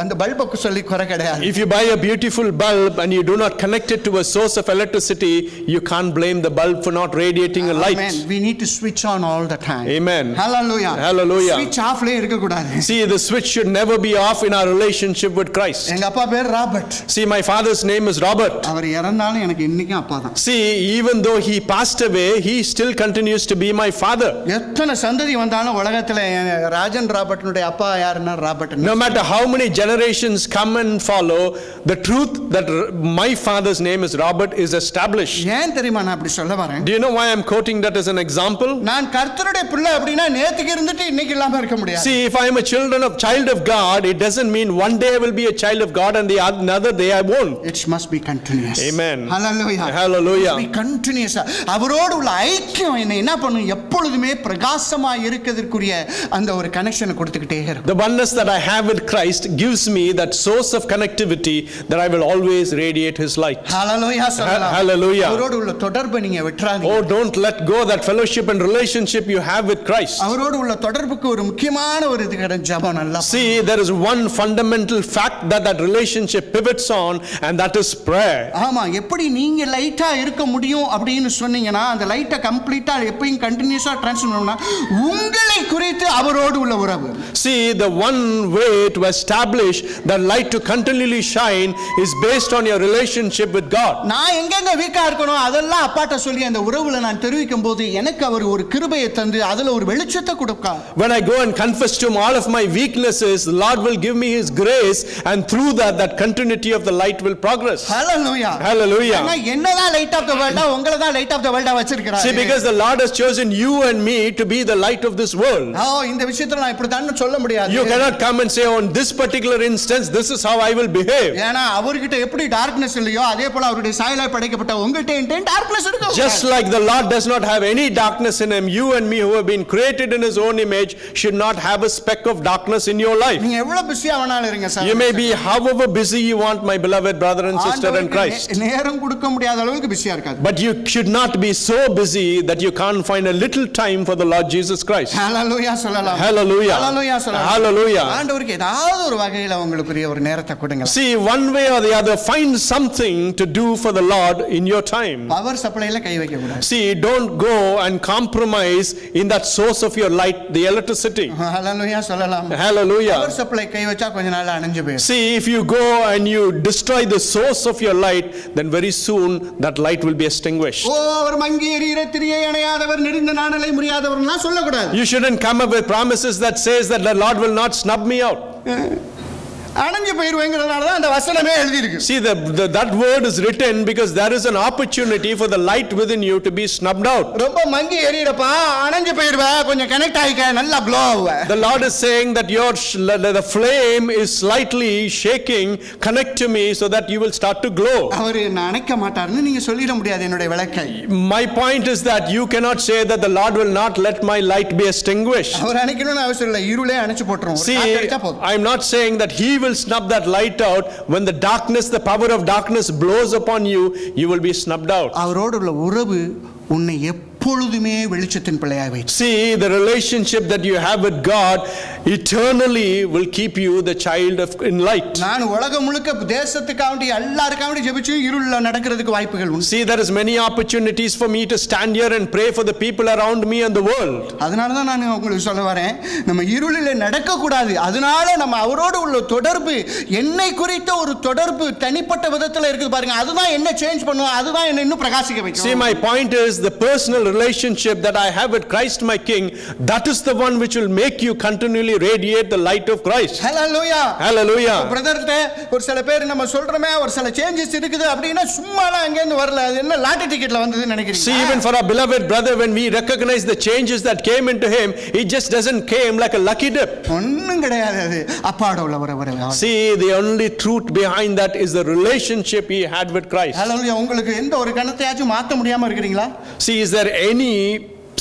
அந்த பல்புக்கு சொல்லி குறை கிடையாது. If you buy a beautiful bulb and you do not connect it to a source of electricity, you can't blame the bulb for not radiating a light. Amen. We need to switch on all the time. Amen. Hallelujah. Hallelujah. Switch off ல இருக்க கூடாது. See, the switch should never be off in our relationship with Christ. எங்க அப்பா பேர் Robert. See, my father's name is Robert. அவர் இறந்தாலும் எனக்கு இன்னைக்கும் அப்பா தான். See, even though he passed away, he still continues to be my father. எத்தனை சந்ததி வந்தாலும் உலகத்துல ராஜன் ராபர்ட்னுடைய அப்பா யாருன்னா Robert. No matter how many generations come and follow, the truth that my father's name is Robert is established. ஏன் தெரியுமா நான் அப்படி சொல்ல வரேன்? Do you know why I'm quoting that as an example? நான் கர்த்தருடைய பிள்ளை அப்படினா நேத்துக்கு இருந்துட்டு இன்னைக்கு இல்லாம இருக்க முடியாது. See, if I am a child of God, it doesn't mean one day I will be a child of God and the another day I won't. It must be continuous. Amen. Hallelujah. Hallelujah. Be continuous. அவரோடு உள்ள ஐக்கியம் என்ன பண்ணும்? எப்பொழுதுமே பிரகாசமா இருக்கிறதுக்குரிய அந்த ஒரு connection கொடுத்துக்கிட்டே இருக்கும். The oneness that I have with Christ gives me that source of connectivity that I will always radiate his light. Hallelujah. Hallelujah. அவரோடு உள்ள தொடர்பை நீங்க விட்டுறாதீங்க. Oh, don't let go that fellowship and relationship you have with Christ. அவரோடு உள்ள தொடர்புக்கு ஒரு முக்கியமான ஒரு இது ஜெபம் நல்லா. See, there is one fundamental fact that relationship pivots on, and that is prayer. ஆமா, எப்படி நீங்க லைட்டா இருக்க முடியும் அப்படின்னு சொன்னீங்கன்னா அந்த லைட்டை கம்ப்ளீட்டா எப்பவும் கண்டினியூஸா ட்ரான்ஸ்ஃபார்ம் பண்ணா உங்களை குறித்து அவரோடு உள்ள உறவு. See, the one way to establish that light to continually shine is based on your relationship with God. நான் எங்கெங்க வீக்கா இருக்கணும் அதெல்லாம் அப்பாட்ட சொல்லி அந்த உறவுல நான் தெரிவிக்கும்போது எனக்கு அவர் ஒரு கிருபையை தந்து அதுல ஒரு வெளிச்சத்தை கொடுப்பார். When I go and confess to him all of my weaknesses, the Lord will give me his grace, and through that continuity of the light will progress. Hallelujah. Hallelujah. நான் என்னதான் லைட் ஆஃப் தி வேர்ல்ட் உங்களை தான் light of the world வச்சிருக்காரு. See, because the Lord has chosen you and me to be the light of this world. இந்த விஷயத்துல நான் இப்படி தான் சொல்ல முடியாது. You cannot come and say on this particular instance this is how I will behave. ஏனா அவர்கிட்ட எப்படி டார்க்னஸ் இல்லையோ அதே போல அவருடைய சாயலாய் படைக்கப்பட்ட உங்கள்ட்ட டார்க்னஸ் இருக்கு. Just like the Lord does not have any darkness in him, you and me who have been created in his own image should not have a speck of darkness in your life. நீங்க எவ்வளவு பிஸியா வேணாலும் இருங்க sir. You may be however busy you want, my beloved brother and sister in Christ. நேரம் கொடுக்க முடியாத அளவுக்கு பிஸியா இருக்காது. But you should not be so busy that you can't find a little time for the Lord Jesus Christ. Hallelujah சொல்லலாம். Hallelujah. Hallelujah சொல்லலாம். Hallelujah. ஆண்டவருக்கு ஏதாவது ஒரு வகையில உங்களுக்கு ஒரு நேரத்தை கொடுங்க. See, one way or the other, find something to do for the Lord in your time. Power சப்ளைல கை வைக்க கூடாது. See, don't go and compromise in that source of your light, the electricity. Hallelujah சொல்லலாம். Hallelujah. Power supply கை வச்சா கொஞ்ச நாள்ல அணைஞ்சு போயிடும். See, if you go and you destroy the source of your light, then very soon that light will be extinguished. அவர் மங்கி எரிகிற திரியை அணையாதவர் நெடுந்த நாணலை முறியாதவர்னா சொல்லக்கூடாது. You shouldn't come up with promises that says that the Lord will not snub me out. அணைஞ்சு போயிருவேங்கறதால தான் அந்த வசனமே எழுதி இருக்கு. See, that word is written because there is an opportunity for the light within you to be snubbed out. ரொம்ப மங்கி எரியறப்பா அணைஞ்சு போயிருவே கொஞ்சம் connect ஆயிக்க நல்லா glow ஆவே. The Lord is saying that the flame is slightly shaking, connect to me so that you will start to glow. அவர் அணைக்க மாட்டார்னு நீங்க சொல்லிர முடியாது என்னோட விளக்கை. My point is that you cannot say that the Lord will not let my light be extinguished. அவர் அணைக்கணும்னு அவசியம் இல்லை, இருளே அணைச்சு போட்டுரும். See, I am not saying that he will snub that light out. When the power of darkness blows upon you, you will be snubbed out. அவரோடு உள்ள உறவு உன்னை எப்பொழுதுமே வெளிச்சத்தின் பிள்ளையாய் வைத்து. See, the relationship that you have with God eternally will keep you the child of in light. நான் உலகம் முழுக்க தேசத்துக்காண்டி எல்லாருக்காண்டி ஜெபிச்சு இருள்ல நடக்கிறதுக்கு வாய்ப்புகள் உண்டு. See, there is many opportunities for me to stand here and pray for the people around me and the world. அதனால தான் நான் உங்களுக்கு சொல்ல வரேன், நம்ம இருளிலே நடக்க கூடாது. அதனால நம்ம அவரோடு உள்ள தொடர்பு, என்னை குறித்த ஒரு தொடர்பு தனிப்பட்ட விதத்துல இருக்குது பாருங்க, அதுதான் என்ன சேஞ்ச் பண்ணும், அதுதான் என்ன இன்னும் பிரகாசிக்க வைக்கும். See, my point is the personal relationship that I have with Christ my King, that is the one which will make you continually radiate the light of Christ. Hallelujah. Hallelujah. பிரதர்ட்ட ஒரு சில பேர் நம்ம சொல்றோமே ஒரு சில சேஞ்சஸ் இருக்குது அப்படினா சும்மாலாம் அங்க இருந்து வரல, அது என்ன லாட்டரி டிக்கெட்ல வந்ததுன்னு நினைக்கிறீங்க? See, even for our beloved brother, when we recognize the changes that came into him, it just doesn't came like a lucky dip. ஒண்ணும் கிடையாது, அது அப்பாட உள்ள ஒரு. See, the only truth behind that is the relationship he had with Christ. Hallelujah. உங்களுக்கு எந்த ஒரு கணத்தையாச்சும் மாத்த முடியாம இருக்கீங்களா? See, is there any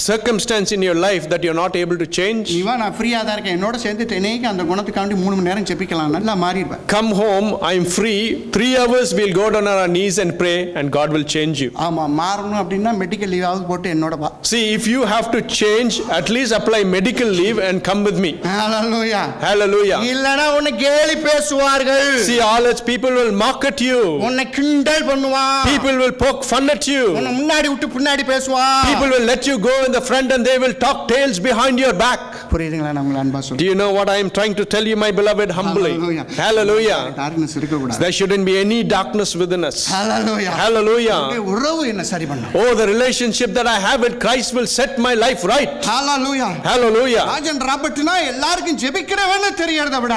circumstance in your life that you're not able to change? நீவா நான் ஃப்ரீயா தான் இருக்கேன், என்னோட சேர்ந்து தெனைக்கு அந்த குணத்துக்காண்டி 3 மணி நேரம் ஜெபிக்கலாம், நல்லா மாறிடுவேன். Come home, I'm free, 3 hours we'll go down on our knees and pray and God will change you. ஆமா, மாறணும் அப்படினா மெடிக்கல் லீவ் ஆவது போட்டு என்னோட வா. See, if you have to change, at least apply medical leave and come with me. Hallelujah. Hallelujah. இல்லனா உன்னை கேலி பேசுவார்கள். See, all its people will mock at you. உன்னை கிண்டல் பண்ணுவான். People will poke fun at you. உன்னை முன்னாடி விட்டு பின்னாடி பேசுவான். People will let you go in the front and they will talk tales behind your back. புரியுதுங்களா நான் உங்களுக்கு அன்பா சொல்றேன்? Do you know what I am trying to tell you, my beloved, humbly? Hallelujah. Hallelujah. darkness இருக்க கூடாது. There shouldn't be any darkness within us. Hallelujah. Hallelujah. உறவு என்ன சரி பண்ணும்? Oh, the relationship that I have with Christ will set my life right. Hallelujah. Hallelujah. Rajan ராபர்ட்னா எல்லாருக்கும் ஜெபிக்கிறவன்னு தெரியறத விட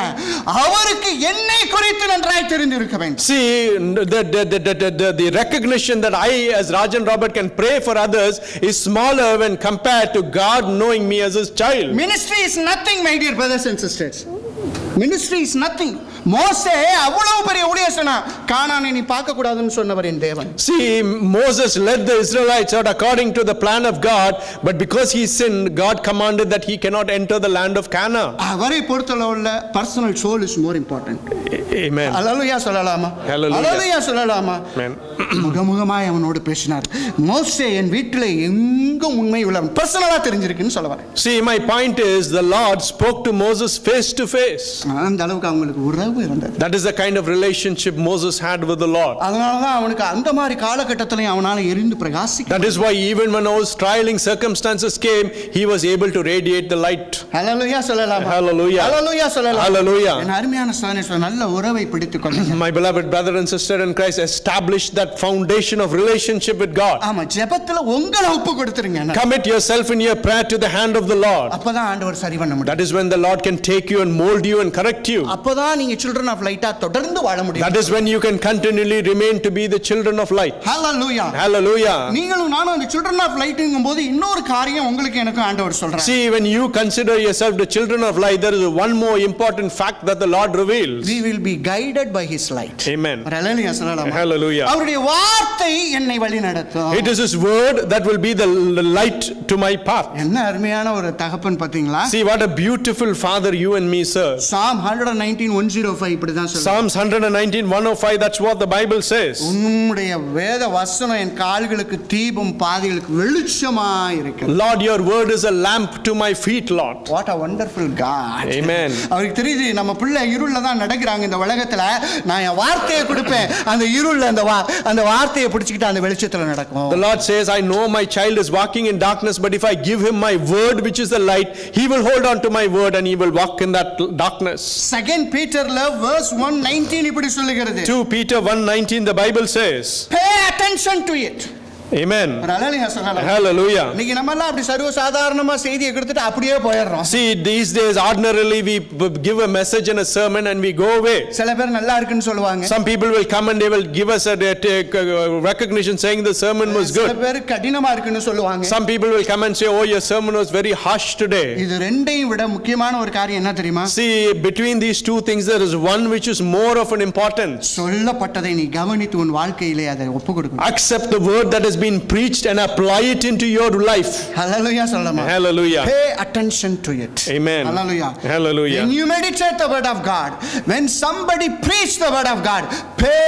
அவருக்கு என்னை குறித்து நன்றாய் தெரிந்திருக்க வேண்டும். See, the recognition that I as Rajan Robert can pray for others is smaller when compared to God knowing me as his child. Ministry is nothing, my dear brothers and sisters. Ministry is nothing. மோசே அவ்வளவு பெரிய ஊழியனா, கானானை நீ பார்க்க கூடாதுன்னு சொன்னவர் என் தேவன். See, Moses led the Israelites out according to the plan of God, but because he sinned, God commanded that he cannot enter the land of Canaan. அவரை பொறுத்தளவுல personal soul is more important. Amen. Hallelujah சொல்லலாமா? Hallelujah சொல்லலாமா? Amen. முகமுகமாய் அவனோடு பேசினார். மோசே என் வீட்டிலே எங்கும் உண்மை உள்ளவன், பர்சனலா தெரிஞ்சிருக்குன்னு சொல்ல வரேன். See, my point is the Lord spoke to Moses face to face. அந்த அளவுக்கு அவங்களுக்கு உறவு இருந்தது. That is the kind of relationship Moses had with the Lord. அதனால தான் அவனுக்கு அந்த மாதிரி காலகட்டத்திலே அவனால எரிந்து பிரகாசிக்க. That is why even when those trying circumstances came, he was able to radiate the light. Hallelujah சொல்லலாமா? Hallelujah. Hallelujah சொல்லலாமா? Hallelujah. என் அருமையான சகோதரனே, நல்ல உறவை பிடித்துக் கொள்ளுங்க. My beloved brother and sister in Christ, establish that foundation of relationship with God. ஆமா, ஜெபத்துல உங்களை ஒப்பு கொடுத்துருங்க. Commit yourself in your prayer to the hand of the Lord. அப்பதான் ஆண்டவர் சரி பண்ண முடியும். That is when the Lord can take you and mold you and correct you. அப்பதான் நீங்க children of light தொடர்ந்து வாழ முடியும். That is when you can continually remain to be the children of light. Hallelujah. Hallelujah. நீங்களும் நானும் அந்த children of light ங்கும்போது இன்னொரு காரியம் உங்களுக்கு எனக்கு ஆண்டவர் சொல்றார். See, when you consider yourself the children of light, there is one more important fact that the Lord reveals. We will be guided by his light. Amen. Hallelujah சொல்லலாமா? Hallelujah. அவருடைய வார்த்தை என்னை வழி நடத்தும். It is his word that will be the light to my path. என்ன அருமையான ஒரு தகப்பன் பாத்தீங்களா? See, what a beautiful father you and me serve. Psalm 119:105 இப்படி தான் சொல்லுது. Psalms 119:105, that's what the Bible says. உம்முடைய வேத வசனம் என் கால்களுக்கு தீபம் பாதைகளுக்கு வெளிச்சமாய் இருக்கிறது. Lord, your word is a lamp to my feet, Lord. What a wonderful God. Amen. அவருக்கு தெரியுது நம்ம பிள்ளை இருள்ல தான் நடக்குறாங்க இந்த உலகத்துல, நான் என் வார்த்தையை கொடுப்பேன், அந்த இருள்ல அந்த வார்த்தையை பிடிச்சிக்கிட்டு அந்த வெளிச்சத்துல நடக்கும். The Lord says, I know my child is walking in darkness, but if I give him my word which is the light, he will hold on to my word and he will walk in that darkness. 2 Peter verse 1:19 இப்படி சொல்லுகிறது. 2 Peter 1:19, the Bible says, pay attention to it. Amen. Hallelujah. Hallelujah. இன்னைக்கு நம்ம எல்லாம் அப்படி சர்வ சாதாரணமா செய்தியை கொடுத்துட்டு அப்படியே போயிடுறோம். See, these days ordinarily we give a message in a sermon and we go away. சில பேர் நல்லா இருக்குன்னு சொல்லுவாங்க. Some people will come and they will give us a recognition saying the sermon was good. சில பேர் கடினமா இருக்குன்னு சொல்லுவாங்க. Some people will come and say, oh, your sermon was very harsh today. இது ரெண்டையும் விட முக்கியமான ஒரு காரியம் என்ன தெரியுமா? See, between these two things there is one which is more of an importance. சொல்லப்பட்டதை நீ கவனித்து உன் வாழ்க்கையிலே அதை ஒப்புக்கொடுக்கணும். Accept the word that has been preached and apply it into your life. Hallelujah சொல்லலாமா? Hallelujah. Pay attention to it. Amen. Hallelujah. Hallelujah. When you meditate the word of God, when somebody preach the word of God, pay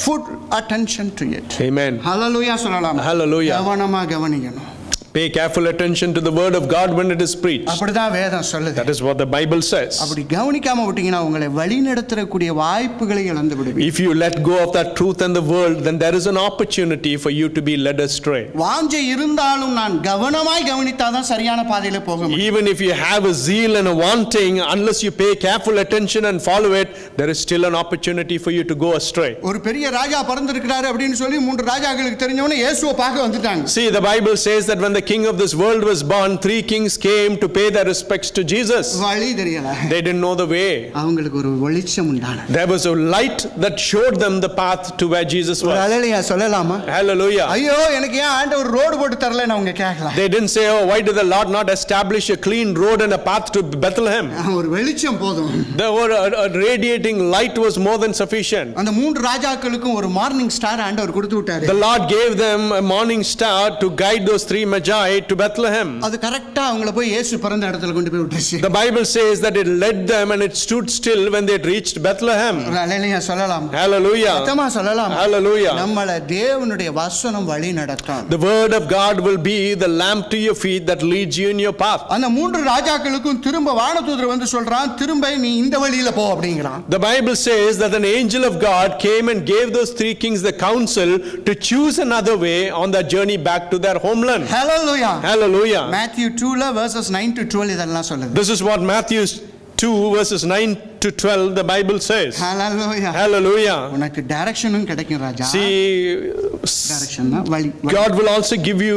full attention to it. Amen. Hallelujah சொல்லலாமா? Hallelujah. கவனமா கவனிக்கணும். Pay careful attention to the word of God when it is preached. அப்படிதான் வேதம் சொல்லுது. That is what the Bible says. அப்படி கவனிக்காம விட்டீங்கன்னா உங்களை வழிநடத்தக்கூடிய வாய்ப்புகளை இழந்து விடுவீங்க. If you let go of that truth and the world, then there is an opportunity for you to be led astray. வாஞ்சை இருந்தாலும் நான் கவனமாய் கவனித்தாதான் சரியான பாதையில போக முடியும். Even if you have a zeal and a wanting, unless you pay careful attention and follow it, there is still an opportunity for you to go astray. ஒரு பெரிய ராஜா பிறந்திருக்கிறாரு அப்படினு சொல்லி மூன்று ராஜாக்களுக்கு தெரிஞ்சவனே இயேசுவை பார்க்க வந்துட்டாங்க. See, the Bible says that when the king of this world was born, 3 kings came to pay their respects to Jesus. வழி தெரியல. They didn't know the way. அவங்களுக்கு ஒரு வெளிச்சம் உண்டானது. There was a light that showed them the path to where Jesus was. ஹalleluya சொல்லலாமா? Hallelujah. ஐயோ எனக்கு ஏன் ஆண்டவர் ரோட் போட்டு தரலன்னு அவங்க கேட்கலாம். They didn't say, oh, why did the Lord not establish a clean road and a path to Bethlehem? ஒரு வெளிச்சம் போதும். There were a radiating light was more than sufficient. அந்த மூன்று ராஜாக்களுக்கும் ஒரு மார்னிங் ஸ்டார் ஆண்டவர் கொடுத்து விட்டாரு. The Lord gave them a morning star to guide those 3 magi to Bethlehem. அது கரெக்ட்டா அவங்கள போய் இயேசு பிறந்த இடத்துல கொண்டு போய் விட்டுச்சு. The Bible says that it led them and it stood still when they had reached Bethlehem. ஹalleluya சொல்லலாம். Hallelujah. சத்தமா சொல்லலாம். Hallelujah. நம்மள தேவனுடைய வசனம் வழி நடத்தும். The word of God will be the lamp to your feet that leads you in your path. அந்த மூன்று ராஜாக்களுக்கும் திரும்ப வானதூதர் வந்து சொல்றான், திரும்ப நீ இந்த வழியில போ அப்படிங்கறான். The Bible says that an angel of God came and gave those 3 kings the counsel to choose another way on their journey back to their homeland. Hallelujah. Hallelujah. Matthew 2 verses 9 to 12 இதெல்லாம் சொல்லுது. This is what Matthew 2 verses 9 to 12 the Bible says. Hallelujah. Hallelujah. உனக்கு டைரக்ஷனும் கிடைக்கும் ராஜா. See, டைரக்ஷன்னா வழி. God will also give you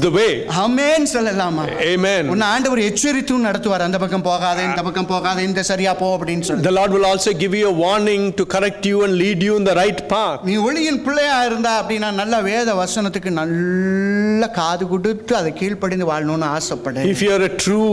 the way. ஆமென் சொல்லலாமா? Amen. உன்னை ஆண்டவர் எச்சரித்து நடத்துவார். அந்த பக்கம் போகாத, இந்த பக்கம் போகாத, இந்த சரியா போ அப்படினு சொல்லி. The Lord will also give you a warning to correct you and lead you in the right path. நீ ஒளியின் பிள்ளையா இருந்தா அப்படினா நல்ல வேத வசனத்துக்கு நல்ல காது கொடுத்து அதை கீழ்ப்படிந்து வாழணும்னு ஆசைப்படு. If you are a true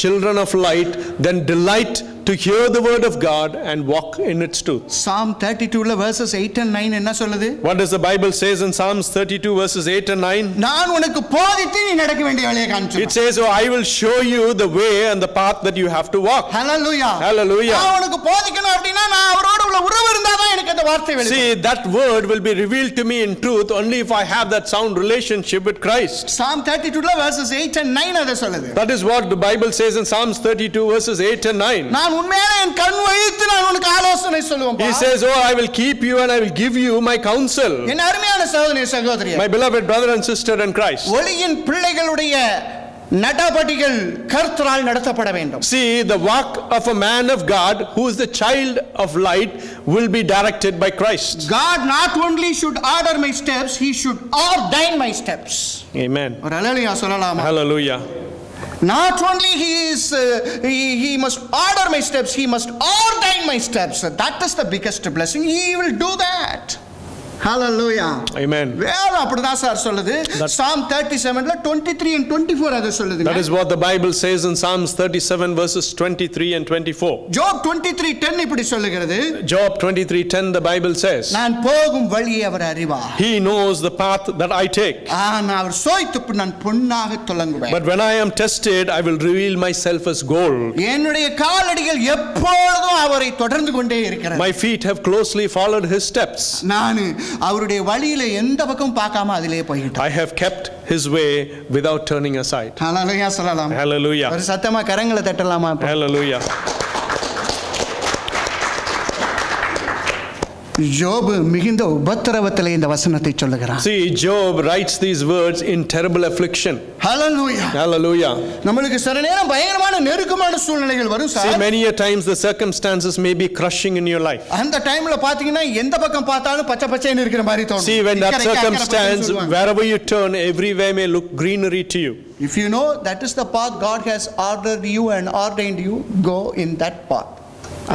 children of light, then delight to hear the word of God and walk in its truth. Psalm 32 verses 8 and 9 என்ன சொல்லுது? What does the Bible says in Psalms 32 verses 8 and 9? நான் உனக்கு போதித்து நீ நடக்க வேண்டிய வழியை காண்பிப்பேன். It says, oh, I will show you the way and the path that you have to walk. Hallelujah. Hallelujah. நான் உனக்கு போதிக்கணும் அப்படினா நான் அவரோட உள்ள உறவு இருந்தாதான் எனக்கு அந்த வார்த்தை வெளிவரும். See, that word will be revealed to me in truth only if I have that sound relationship with Christ. Psalm 32 verses 8 and 9 அத சொல்லுது. That is what the Bible says in Psalms 32 verses 8 and 9. நான் உண்மையான என் கண் வைத்து நான் உனக்கு ஆலோசனை சொல்லுவேன். He says, oh, I will keep you and I will give you my counsel. என் அருமையான சகோதரனே சகோதரியே, My beloved brother and sister in Christ. ஒளியின் பிள்ளைகளுடைய நடபடிகள் கர்த்தரால் நடத்தப்பட வேண்டும். See, the walk of a man of God who is the child of light will be directed by Christ. God not only should order my steps, he should ordain my steps. Amen. ஒரு ஹalleluya சொல்லலாமா? Hallelujah. Not only he must order my steps, he must ordain my steps. That is the biggest blessing. He will do that. Hallelujah. Amen. வேதம் அப்படிதான் sir சொல்லுது. Psalm 37ல 23 and 24 அது சொல்லுதுங்க. That is what the Bible says in Psalms 37 verses 23 and 24. Job 23:10 இப்படி சொல்லுகிறது. Job 23:10 the Bible says, நான் போகும் வழியை அவர் அறிவார். He knows the path that I take. நான் அவர் சோய்த்து நான் பொன்னாக துலங்குவேன். But when I am tested, I will reveal myself as gold. என்னுடைய காலடிகள் எப்பொழுதும் அவரை தொடர்ந்து கொண்டே இருக்கிறது. My feet have closely followed his steps. நான் அவருடைய வழியில எந்த பக்கம் பார்க்காம அதிலே போயிட்டேன். I have kept his way without turning aside. ஹalleluya சொல்லலாம். Hallelujah. ஒரு சத்தமா கரங்களை தட்டலாமா? Hallelujah. ஜோப் மிகுந்த உபத்திரவத்திலே இந்த வசனத்தை சொல்லுகிறான். See, Job writes these words in terrible affliction. Hallelujah. Hallelujah. நமக்கு சில நேரம் பயங்கரமான நெருக்கமான சூழ்நிலைகள் வரும் sir. See, many a times the circumstances may be crushing in your life. அந்த டைம்ல பாத்தீங்கன்னா எந்த பக்கம் பார்த்தாலும் பச்சை பச்சைன்னு இருக்கிற மாதிரி தோணும். See, when that circumstance, wherever you turn, everywhere may look greenery to you. If you know that is the path God has ordered you and ordained you, go in that path.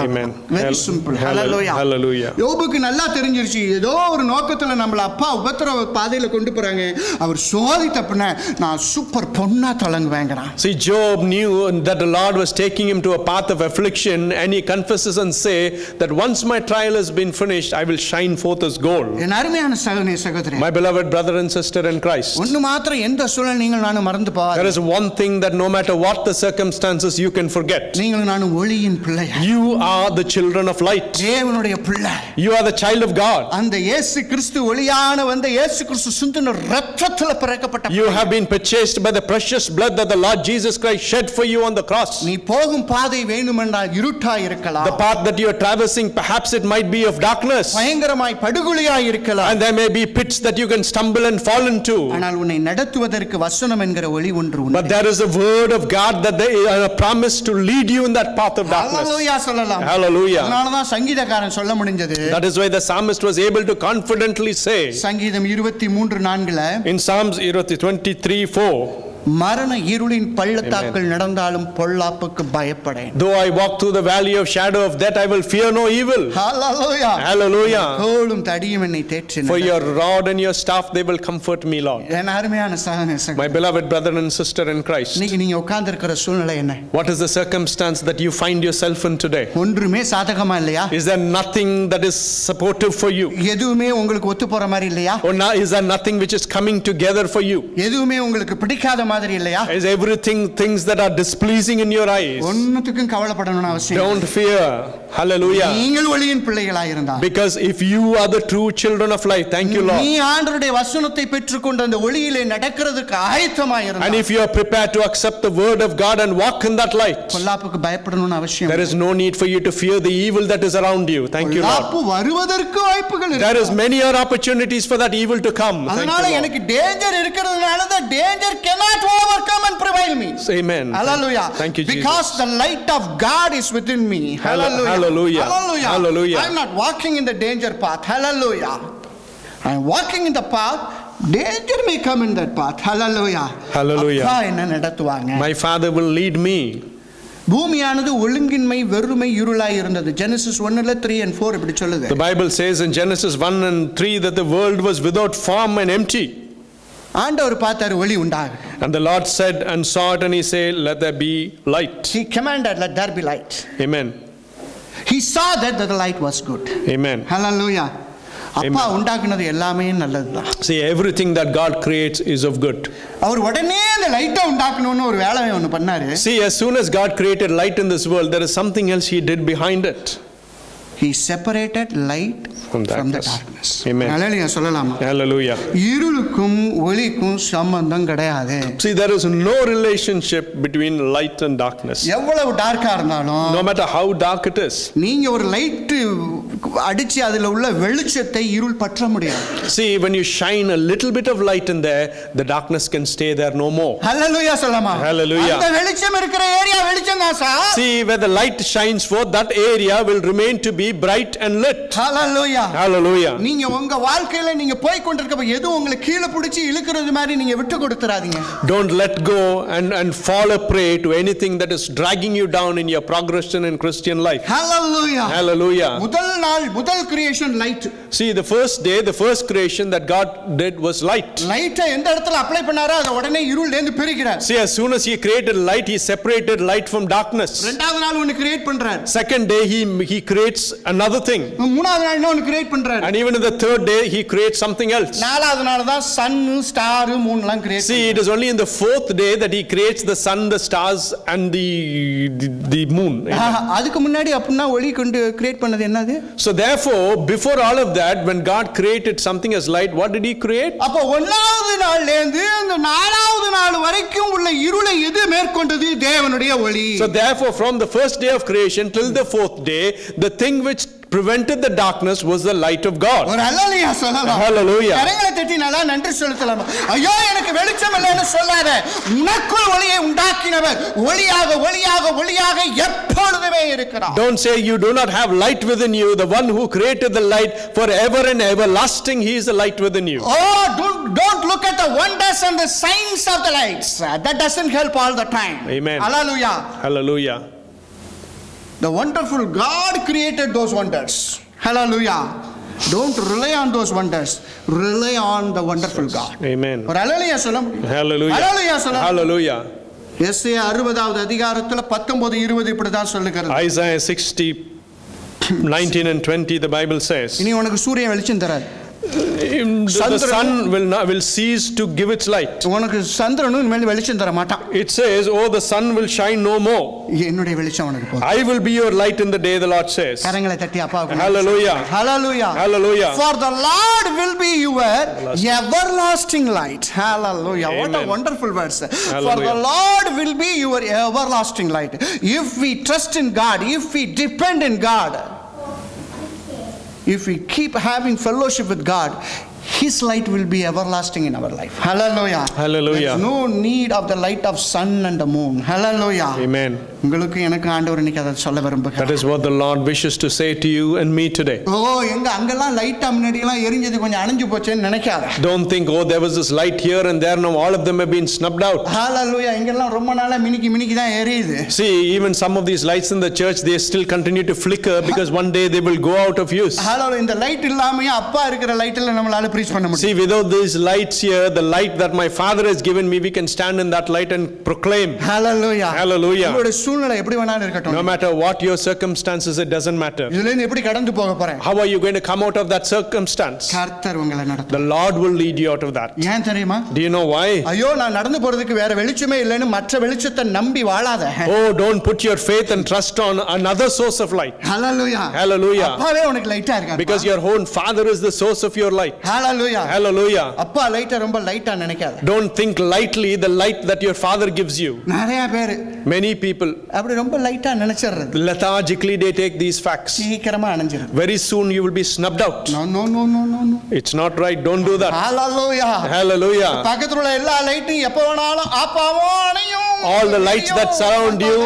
Amen. Very simple. Hallelujah. Hallelujah. யோபுக்கு நல்லா தெரிஞ்சிருச்சு, ஏதோ ஒரு நோக்கத்துல நம்மள அப்பா உபத்திரவ பாதையில கொண்டு போறாங்க, அவர் சோதித்தப்பன நான் super Ponna தலங்குவேங்கறான். See, Job knew that the Lord was taking him to a path of affliction, and he confesses and say that once my trial has been finished, I will shine forth as gold. என் அருமையான சகோதரனே சகோதரி, My beloved brother and sister in Christ, ஒன்னு மாத்திரம் எந்த சூழல் நீங்கள் நானும் மறந்து போகாதீங்க. there is one thing that no matter what the circumstances you can forget. நீங்கள் நானும் ஒளியின் பிள்ளைகள். You are the children of light. தேவனுடைய பிள்ளை. You are the child of God. அந்த இயேசு கிறிஸ்து ஒளியான வந்த இயேசு கிறிஸ்து சிந்தின இரத்தத்தில் பிறக்கப்பட்ட. You have been purchased by the precious blood that the Lord Jesus Christ shed for you on the cross. நீ போகும் பாதை வேண்டுமென்றால் இருட்டாய் இருக்கலாம். The path that you are traversing, perhaps it might be of darkness. பயங்கரமாய் படுகுழியாய் இருக்கலாம். And there may be pits that you can stumble and fall into. ஆனால் உன்னை நடத்துவதற்கு வசனம் என்கிற ஒளி ஒன்று உண்டு. But there is a word of God that they are promised to lead you in that path of darkness. Hallelujah சொல்லலாம். Hallelujah. அதனால தான் சங்கீதக்காரன் சொல்ல முடிஞ்சது. That is why the psalmist was able to confidently say சங்கீதம் 23:4 in Psalms 23:4, மரண இருளின் பள்ளத்தாக்குள் நடந்தாலும் பொல்லாப்புக்கு பயப்படேன். though I walk through the valley of shadow of death, I will fear no evil. Hallelujah. Hallelujah. கோலும் தடியும் என்னை தேற்றின. For your rod and your staff, they will comfort me, Lord. என் அருமையான சகோதரனே, My beloved brother and sister in Christ, இன்னைக்கு நீங்க உட்கார்ந்திருக்கிற சூழ்நிலை என்ன? what is the circumstance that you find yourself in today? ஒன்றுமே சாதகமா இல்லையா? Is there nothing that is supportive for you? எதுவுமே உங்களுக்கு ஒத்து போற மாதிரி இல்லையா? Or is there nothing which is coming together for you? எதுவுமே உங்களுக்கு பிடிக்காத மாதிரி இல்லையா? Is everything things that are displeasing in your eyes? ஒண்ணுத்துக்கும் கவலைப்படணும்னு அவசியம் இல்லை. Don't fear. Hallelujah. நீங்கள் ஒளியின் பிள்ளைகளாய் இருந்தால், because if you are the true children of light, thank you Lord, நீ ஆண்டவருடைய வசனத்தை பெற்றுக்கொண்டு அந்த ஒளியிலே நடக்கிறதுக்கு ஆயத்தமாய் இருந்தால், and if you are prepared to accept the word of God and walk in that light, பொல்லாப்புக்கு பயப்படணும்னு அவசியம் இல்லை. there is no need for you to fear the evil that is around you. Thank you Lord. பொல்லாப்பு வருவதற்கு வாய்ப்புகள் இருக்கு. There is many other opportunities for that evil to come. அதனால எனக்கு danger இருக்கிறதுனால the danger cannot overcome and prevail me. Amen. Hallelujah. Thank you Jesus. Because the light of God is within me. Hallelujah. Hallelujah. Hallelujah. Hallelujah. I'm not walking in the danger path. Hallelujah. I'm walking in the path. Danger may come in that path. Hallelujah. Hallelujah. அப்பா என்ன நடத்துவாங்க? My Father will lead me. பூமியானது ஒழுங்கின்மை வெறுமை இருளாய் இருந்தது. Genesis 1:3 and 4 இப்படி சொல்லுது. The Bible says in Genesis 1 and 3 that the world was without form and empty. ஆண்டவர் பார்த்தார் ஒளி உண்டாக. And the Lord said and saw it, and he said, let there be light. He commanded, let there be light. Amen. He saw that the light was good. Amen. Hallelujah. அப்பா உண்டாக்குனது எல்லாமே நல்லதுதான். See, everything that God creates is of good. அவர் உடனே அந்த லைட்டை உண்டாக்கணும்னு ஒரு வேலை ஒன்னு பண்ணாரு. See, as soon as God created light in this world, there is something else he did behind it. He separated light from the darkness. Amen. Hallelujah சொல்லலாமா? Hallelujah. இருளுக்கும் ஒளிக்கும் சம்பந்தம் கிடையாது. See, there is no relationship between light and darkness. எவ்வளவு டார்க்கா இருந்தாலும், no matter how dark it is, நீங்க ஒரு light அடிச்சு அதுல உள்ள வெளிச்சத்தை இருள் பற்ற முடியாது. See, when you shine a little bit of light in there, the darkness can stay there no more. Hallelujah சொல்லலாமா? Hallelujah. அந்த வெளிச்சம் இருக்கிற ஏரியா வெளிச்சம் தான் sir. See, where the light shines forth, that area will remain to be bright and lit. Hallelujah. Hallelujah. நீங்க உங்க வாழ்க்கையில நீங்க போய் கொண்டிருக்கப்ப எது உங்களை கீழ பிடிச்சி இழுக்கிறது மாதிரி நீங்க விட்டு கொடுத்துறாதீங்க. Don't let go and fall a prey to anything that is dragging you down in your progression in Christian life. Hallelujah. Hallelujah. முதல் creation light. See, the first day, the first creation that God did was light. Light எந்த இடத்துல apply பண்ணாரோ அது உடனே இருள்ல இருந்து பிரிக்கிறார். See, as soon as he created light, he separated light from darkness. இரண்டாவது நாள் ஒன்னு கிரியேட் பண்றார். Second day he creates another thing. மூணாவது நாள் இன்னொன்னு கிரியேட் பண்றார். And even in the third day he creates something else. நாலாவது நாள் தான் சன், ஸ்டார், மூன் எல்லாம் create. See, it is only in the fourth day that he creates the sun, the stars and the moon. அதுக்கு முன்னாடி அப்படினா ஒளி கொண்டு create பண்ணது என்னது? So therefore, before all of that, when God created something as light, what did he create? அப்ப ஒன்றாவது நாள்ல இருந்து அந்த நாலாவது நாள் வரைக்கும் உள்ள இருளை எது மேற்கொண்டது? தேவனுடைய ஒளி. So therefore, from the first day of creation till the fourth day, the thing which prevented the darkness was the light of God. ஒரு ஹalleluya சொல்லலாம். Hallelujah. கரங்களை தட்டி நல்லா நன்றி செலுத்தலாம். ஐயோ எனக்கு வெளிச்சம் இல்லைன்னு சொல்லாத. உனக்குள் ஒளியை உண்டாக்கினவர் ஒளியாக ஒளியாக ஒளியாக எப்பொழுதுமே இருக்கிறார். Don't say you do not have light within you. The one who created the light forever and everlasting, he is the light within you. Oh, don't look at the wonders and the signs of the lights. That doesn't help all the time. Amen. Hallelujah. Hallelujah. The wonderful God created those wonders. Hallelujah. Don't rely on those wonders. Rely on the wonderful God. Amen. ஒரு ஹalleluya சொல்லுங்க. Hallelujah. Hallelujah சொல்லுங்க. Hallelujah. எஸ்ஐயா 60வது அதிகாரத்துல 19-20 இப்படி தான் சொல்லுகிறது. Isaiah 60:19 and 20 the Bible says. இனி உனக்கு சூரியன் வெளிச்சம் தராது. the sun will cease to give its light. உனக்கு சந்திரனும் இனிமேல் வெளிச்சம் தர மாட்டான். It says, oh, the sun will shine no more. என்னுடைய வெளிச்சம் உனக்கு போதும். I will be your light in the day, the Lord says. கரங்களை தட்டி அப்பாவுக்கு Hallelujah. Hallelujah. Hallelujah. For the Lord will be your everlasting light. Hallelujah. Amen. What a wonderful verse. Hallelujah. For the Lord will be your everlasting light. If we trust in God, if we depend in God, if we keep having fellowship with God, His light will be everlasting in our life. Hallelujah. Hallelujah. There's no need of the light of sun and the moon. Hallelujah. Amen. உங்களுக்கு எனக்கு ஆண்டவர் இன்னைக்கு அதை சொல்ல விரும்புகிறார். That is what the Lord wishes to say to you and me today. எங்க அங்கெல்லாம் லைட்டா முன்னாடிலாம் எரிஞ்சது கொஞ்சம் அணைஞ்சு போச்சேன்னு நினைக்காத. Don't think, oh, there was this light here and there, now all of them have been snubbed out. Hallelujah. இங்கெல்லாம் ரொம்ப நாளா மினிக்கி தான் எரியுது. See, even some of these lights in the church, they still continue to flicker because one day they will go out of use. Hallelujah. இந்த light இல்லாமயே அப்பா இருக்கிற லைட்ல நம்மளால preach பண்ண முடியும். See, without these lights here, the light that my Father has given me, we can stand in that light and proclaim. Hallelujah. Hallelujah. உங்களுடைய சூழ்நிலை எப்படி வேணாலும் இருக்கட்டும். No matter what your circumstances, it doesn't matter. இதுல இருந்து எப்படி கடந்து போக போறேன்? How are you going to come out of that circumstance? கர்த்தர் உங்களை நடத்துவார். The Lord will lead you out of that. ஏன் தெரியுமா? Do you know why? ஐயோ நான் நடந்து போறதுக்கு வேற வெளிச்சமே இல்லைன்னு மற்ற வெளிச்சத்தை நம்பி வாழாத. Oh, don't put your faith and trust on another source of light. Hallelujah. Hallelujah. அப்பாவே உனக்கு லைட்டா இருக்காரு. Because your own Father is the source of your light. Hallelujah. Hallelujah. அப்பா லைட்டா ரொம்ப லைட்டா நினைக்காத. Don't think lightly the light that your Father gives you. நிறைய பேர் Many people அப்படி ரொம்ப லைட்டா நினைச்சிடுறது. lethargically they take these facts. சீக்கிரமா அணைஞ்சிரும். Very soon you will be snubbed out. No. It's not right. Don't do that. Hallelujah. Hallelujah. பக்கத்துல உள்ள எல்லா லைட்டும் எப்ப வேணாலும் ஆப்பாவும் அணையும். All the lights that surround you,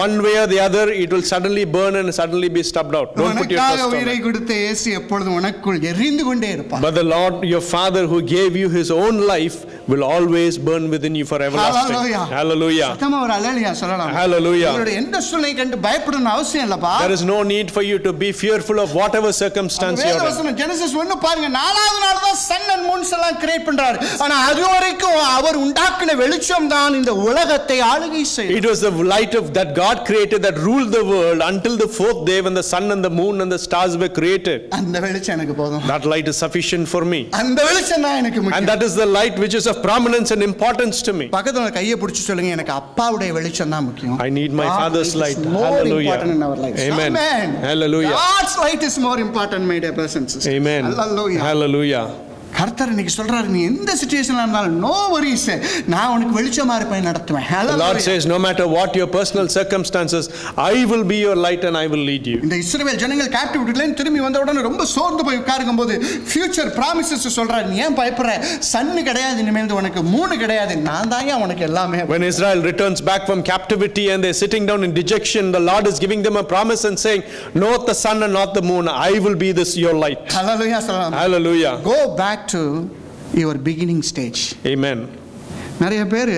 one way or the other, it will suddenly burn and suddenly be stubbed out. Don't put your trust on உயிரை கொடுத்த இயேசு எப்பொழுதும் உனக்குள் எரிந்து கொண்டே இருப்பார். But the Lord, your Father, who gave you His own life, will always burn within you for everlasting. Hallelujah. Hallelujah. சத்தமா ஒரு அல்லேலூயா சொல்லலாம். Hallelujah. உங்களுடைய எந்த சூழ்நிலை கண்டு பயப்படணும் அவசியம் இல்லப்பா. There is no need for you to be fearful of whatever circumstance you are in. Genesis 1 பாருங்க, 4வது நாள் தான் சன் அண்ட் மூன்ஸ் எல்லாம் கிரியேட் பண்றாரு. ஆனா அதுவரைக்கும் அவர் உண்டாக்கின வெளிச்சம் தான் இந்த உலகத்தை ஆளுகை செய்தது. It was the light of that God created that ruled the world until the 4th day when the sun and the moon and the stars were created. அந்த வெளிச்சம் எனக்கு போதும். That light is sufficient for me. அந்த வெளிச்சம் தான் எனக்கு முக்கியம். And that is the light which is of prominence and importance to me. பக்கத்துல கையை பிடிச்சு சொல்லுங்க, எனக்கு அப்பாவுடைய வெளிச்சம் தான் முக்கியம். I need my Father's light. Hallelujah. Amen. Hallelujah. God's light is more important, my dear persons. Amen. Hallelujah. Hallelujah. கர்த்தர் இன்னைக்கு சொல்றாரு, நீ எந்த சிச்சுவேஷன்ல இருந்தாலும் நோ வரிஸ், நான் உனக்கு வெளிச்சமா இருப்பேன், நடத்துவேன். The Lord says, no matter what your personal circumstances, I will be your light and I will lead you. இந்த இஸ்ரவேல் ஜனங்கள் கேப்டிவிட்டில இருந்து திரும்பி வந்த உடனே ரொம்ப சோர்ந்து போய் உட்காரும்போது ஃபியூச்சர் ப்ராமிசஸ் சொல்றாரு, நீ ஏன் பயப்படுற? சன் கிடையாது இனிமேல் உனக்கு, மூணு கிடையாது, நான் தான் உனக்கு எல்லாமே. When Israel returns back from captivity and they're sitting down in dejection, the Lord is giving them a promise and saying, not the sun and not the moon, I will be this your light. Hallelujah. Hallelujah. Go back to your beginning stage. Amen. நிறைய பேர்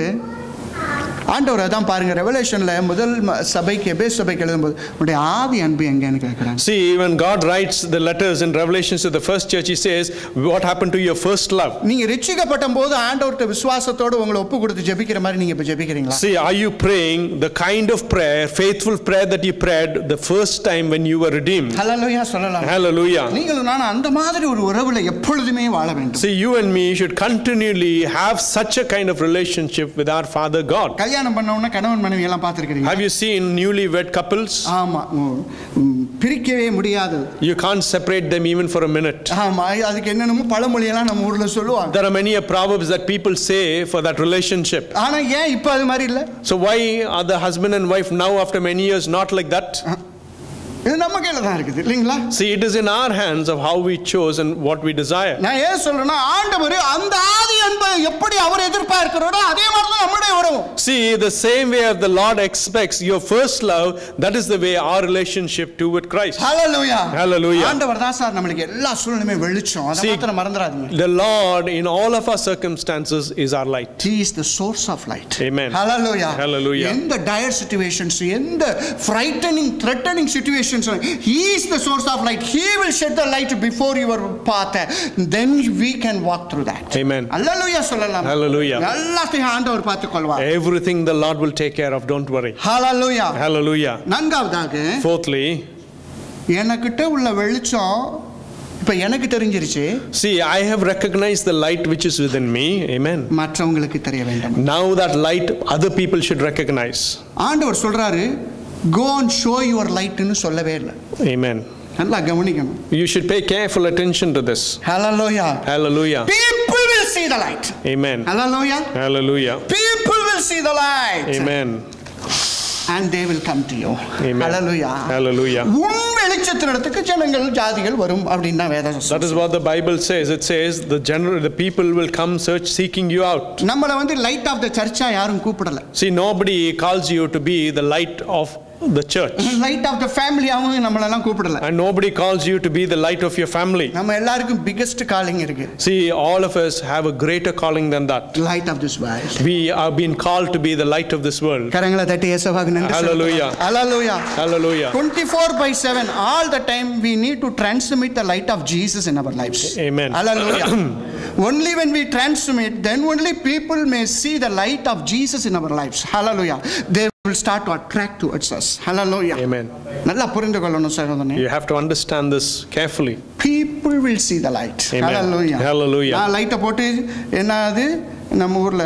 ஆண்டவர் அதான் பாருங்க, ரெவலேஷன்ல முதல் சபைக்கு எபேசு சபைக்கு எழுதும்போது உடைய ஆதி அன்பு எங்கன்னு கேக்குறாங்க. See, when God writes the letters in Revelations to the first church, He says, what happened to your first love? நீங்க ரட்சிக்கப்பட்டபோது ஆண்டவர்ட்ட விசுவாசத்தோட உங்களை ஒப்பு கொடுத்து ஜெபிக்கிற மாதிரி நீங்க இப்ப ஜெபிக்கிறீங்களா? See, are you praying the kind of prayer, faithful prayer that you prayed the first time when you were redeemed? Hallelujah சொல்லலாம். Hallelujah. நீங்களும் நானும் அந்த மாதிரி ஒரு உறவுல எப்பொழுதுமே வாழ வேண்டும். See, you and me should continually have such a kind of relationship with our Father God. கல்யாணம் பண்ணவன கணவன் மனைவி எல்லாம் பாத்துக்கிறீங்க. Have you seen newlywed couples? ஆமா, பிரிக்கவே முடியாது. You can't separate them even for a minute. ஆமா, அதுக்கு என்னென்னமோ பழமொழி எல்லாம் நம்ம ஊர்ல சொல்லுவாங்க. There are many proverbs that people say for that relationship. ஆனா ஏன் இப்ப அது மாதிரி இல்ல? So why are the husband and wife now after many years not like that? இது நம்ம கையில தான் இருக்குது இல்லீங்களா? See, it is in our hands of how we chose and what we desire. நான் ஏன் சொல்றேன்னா, ஆண்டவர் அந்த ஆதி அன்பை எப்படி அவர் எதிர்பார்க்கிறாரோ அதே மாதிரி தான் நம்முடைய உறவு. See, the same way the Lord expects your first love, that is the way our relationship too with Christ. Hallelujah. Hallelujah. ஆண்டவர் தான் சார் நமக்கு எல்லா சூழ்நிலையுமே வெளிச்சம். அத மாத்திரம் மறந்துடாதீங்க. The Lord in all of our circumstances is our light. He is the source of light. Amen. Hallelujah. Hallelujah. In the dire situations, in the frightening, threatening situations, He is the source of light. He will shed the light before your path. Then we can walk through that. Amen. Hallelujah சொல்லலாம். Hallelujah. எல்லாத்தையும் ஆண்டவர் பார்த்துக்கொள்வார். Everything the Lord will take care of, don't worry. Hallelujah. Hallelujah. நான்காவதாக, fourthly, எனக்கிட்ட உள்ள வெளிச்சம் இப்ப எனக்கு தெரிஞ்சிருச்சு. See, I have recognized the light which is within me. Amen. மற்றவங்களுக்கு தெரிய வேண்டும். Now that light other people should recognize. ஆண்டவர் சொல்றாரு, go and show your light ன்னு சொல்லவே இல்லை. Amen. நல்லா கவனிக்கணும். You should pay careful attention to this. Hallelujah. Hallelujah. People will see the light. Amen. Hallelujah. Hallelujah. People will see the light. Amen. And they will come to you. Amen. Hallelujah. Hallelujah. உன் வெளிச்சத்தினிடத்துக்கு ஜனங்கள் ஜாதிகள் வரும் அப்படினா வேதம். That is what the Bible says. It says the people will come seeking you out. நம்மள வந்து light of the Charcha யாரும் கூப்பிடல. See, nobody calls you to be the light of the church. Light of the family அவங்க நம்மள எல்லாம் கூப்பிடல. And nobody calls you to be the light of your family. நம்ம எல்லாருக்கும் biggest calling இருக்கு. See, all of us have a greater calling than that. Light of this world. We are being called to be the light of this world. கரங்களை தட்டி இயேசுவுக்கு நன்றி சொல்லுங்க. Hallelujah. Hallelujah. Hallelujah. 24/7 all the time we need to transmit the light of Jesus in our lives. Amen. Hallelujah. Only when we transmit, then only people may see the light of Jesus in our lives. Hallelujah. They will start to attract towards us. Hallelujah. Amen. நல்லா புரிந்து கொள்ளணும் சகோதரனே. You have to understand this carefully. People will see the light. Amen. Hallelujah. Hallelujah. நான் லைட்டை போட்டு என்னது நம்ம ஊர்ல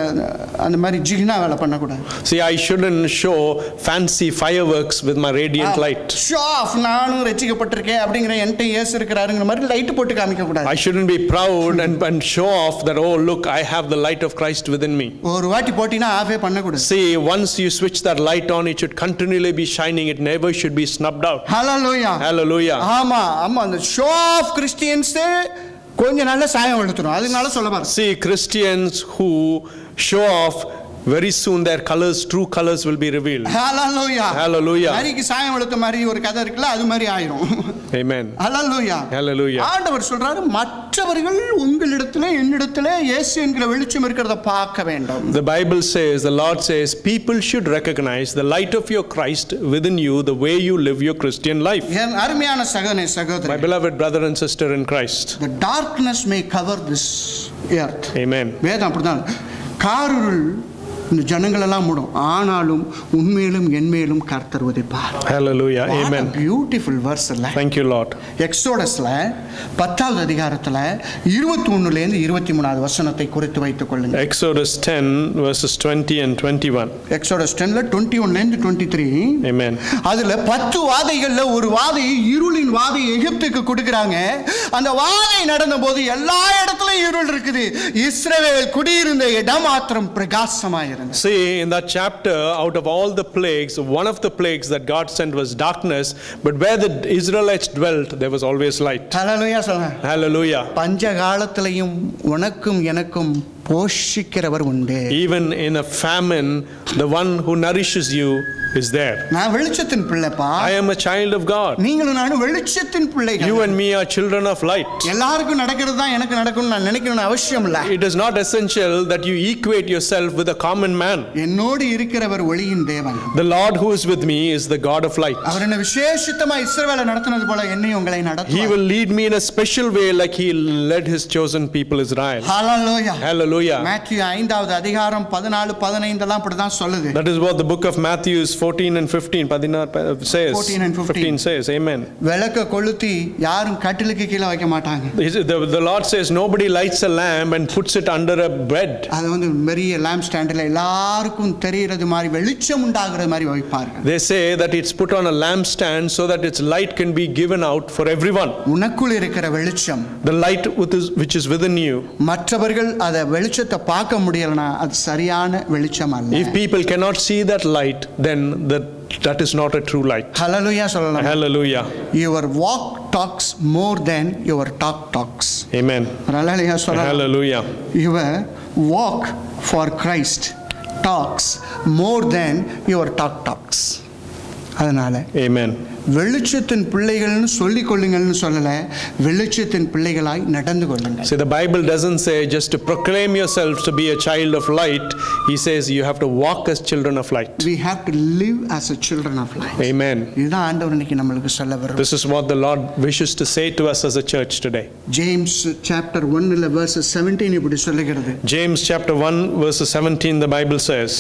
அந்த மாதிரி ஜிகினா வேலை பண்ண கூடாது. See, I shouldn't show fancy fireworks with my radiant light. Show off, நானும் ரட்சிக்கப்பட்டிருக்கேன் அப்படிங்கற என்கிட்ட இயேசு இருக்கறாருங்கற மாதிரி லைட் போட்டு காமிக்க கூடாது. I shouldn't be proud and show off that, oh look, I have the light of Christ within me. ஒரு வாட்டி போட்டினா ஆஃபே பண்ண கூடாது. See, once you switch that light on, it should continually be shining. It never should be snubbed out. Hallelujah. Hallelujah. ஆமா அந்த show of Christians கொஞ்ச நாள்ல சாயம் வெளுத்துரும். அதனால சொல்ல பாரு. See, Christians who show off, very soon their true colors will be revealed. Hallelujah. Hallelujah. நரிக்கு சாயம் வெளுத்த மாதிரி ஒரு கதை இருக்குல, அது மாதிரி ஆயிரும். Amen. Hallelujah. Hallelujah. ஆண்டவர் சொல்றாரு, மற்றவர்கள் உங்களிடத்திலே என்னிடத்திலே இயேசு என்கிற வெளிச்சம் இருக்கிறத பார்க்க வேண்டும். The Bible says, the Lord says, people should recognize the light of your Christ within you, the way you live your Christian life. என் அருமையான சகோதரனே, My beloved brother and sister in Christ. The darkness may cover this earth. Amen. வேதம் அப்படிதான். காரிருள் இந்த ஜனங்கள் எல்லாம் மூடும், ஆனாலும் உண்மையிலும் என்மேலும் கர்த்தர் உதிப்பார். Hallelujah. Amen. Beautiful verse இல்ல. Thank you, Lord. எக்ஸோடஸ்ல 10வது அதிகாரத்துல 21ல இருந்து 23வது வசனத்தை குறித்து வைத்துக் கொள்ளுங்க. Exodus 10 verses 20 and 21. Exodus 10ல 21ல இருந்து 23. Amen. அதுல 10 வாதைகள்ல ஒரு வாதை இருளின் வாதை எகிப்துக்கு கொடுக்கறாங்க. அந்த வாதை நடந்தபோது எல்லா இடத்துலயும் இருள் இருக்குது. இஸ்ரவேல் குடியிருந்த இடம் மாத்திரம் பிரகாசமாய். See, in that chapter, out of all the plagues, one of the plagues that God sent was darkness, but where the Israelites dwelt, there was always light. Hallelujah. Hallelujah. பஞ்சகாலத்திலையும் உனக்கும் எனக்கும் போஷிக்கிறவர் உண்டு. Even in a famine, the one who nourishes you is there. நான் வெளிச்சத்தின் பிள்ளைப்பா. I am a child of God. நீங்களும் நானும் வெளிச்சத்தின் பிள்ளைகள். You and me are children of light. எல்லாருக்கும் நடக்கிறது தான் எனக்கு நடக்கணும்னு நான் நினைக்கணும்னு அவசியம் இல்ல. It is not essential that you equate yourself with a common man. என்னோடு இருக்கிறவர் ஒளியின் தேவன். The Lord who is with me is the God of light. அவர் என்ன விசேஷித்தமா இஸ்ரவேலை நடத்தினது போல என்னையும் உங்களை நடத்துவார். He will lead me in a special way like he led his chosen people Israel. Hallelujah. Hallelujah. Matthew 5வது அதிகாரம் 14 15 எல்லாம் அப்படி தான் சொல்லுது. That is what the book of Matthew 14 and 15 says. 14 and 15 says. Amen. விளக்க கொளுத்தி யாரும் கட்டிலுக்கு கீழ வைக்க மாட்டாங்க. The Lord says nobody lights a lamp and puts it under a bed. அது வந்து பெரிய lamp standல எல்லாருக்கும் தெரியறது மாதிரி வெளிச்சம் உண்டாகுற மாதிரி வைப்பாங்க. They say that it's put on a lamp stand so that its light can be given out for everyone. உனக்குள்ள இருக்கிற வெளிச்சம், the light which is within you, மற்றவர்கள் அத வெளிச்சத்தை பார்க்க முடியலனா அது சரியான வெளிச்சம் அல்ல. If people cannot see that light, then that is not a true light. Hallelujah. Hallelujah. Your walk talks more than your talk talks. Amen. Hallelujah. Your walk for Christ talks more than your talk talks. அதனால Amen. வெளிச்சத்தின் பிள்ளைகள்னு சொல்லிக் கொள்ளுங்கள்னு சொல்லல, வெளிச்சத்தின் பிள்ளைகளாய் நடந்து கொள்ளுங்கள். See, the Bible doesn't say just to proclaim yourselves to be a child of light. He says you have to walk as children of light. We have to live as a children of light. Amen. இதுதான் ஆண்டவர் இன்னைக்கு நமக்கு சொல்ல வர்றார். This is what the Lord wishes to say to us as a church today. James chapter 1 verse 17 இப்படி சொல்லுகிறது. James chapter 1 verse 17, the Bible says,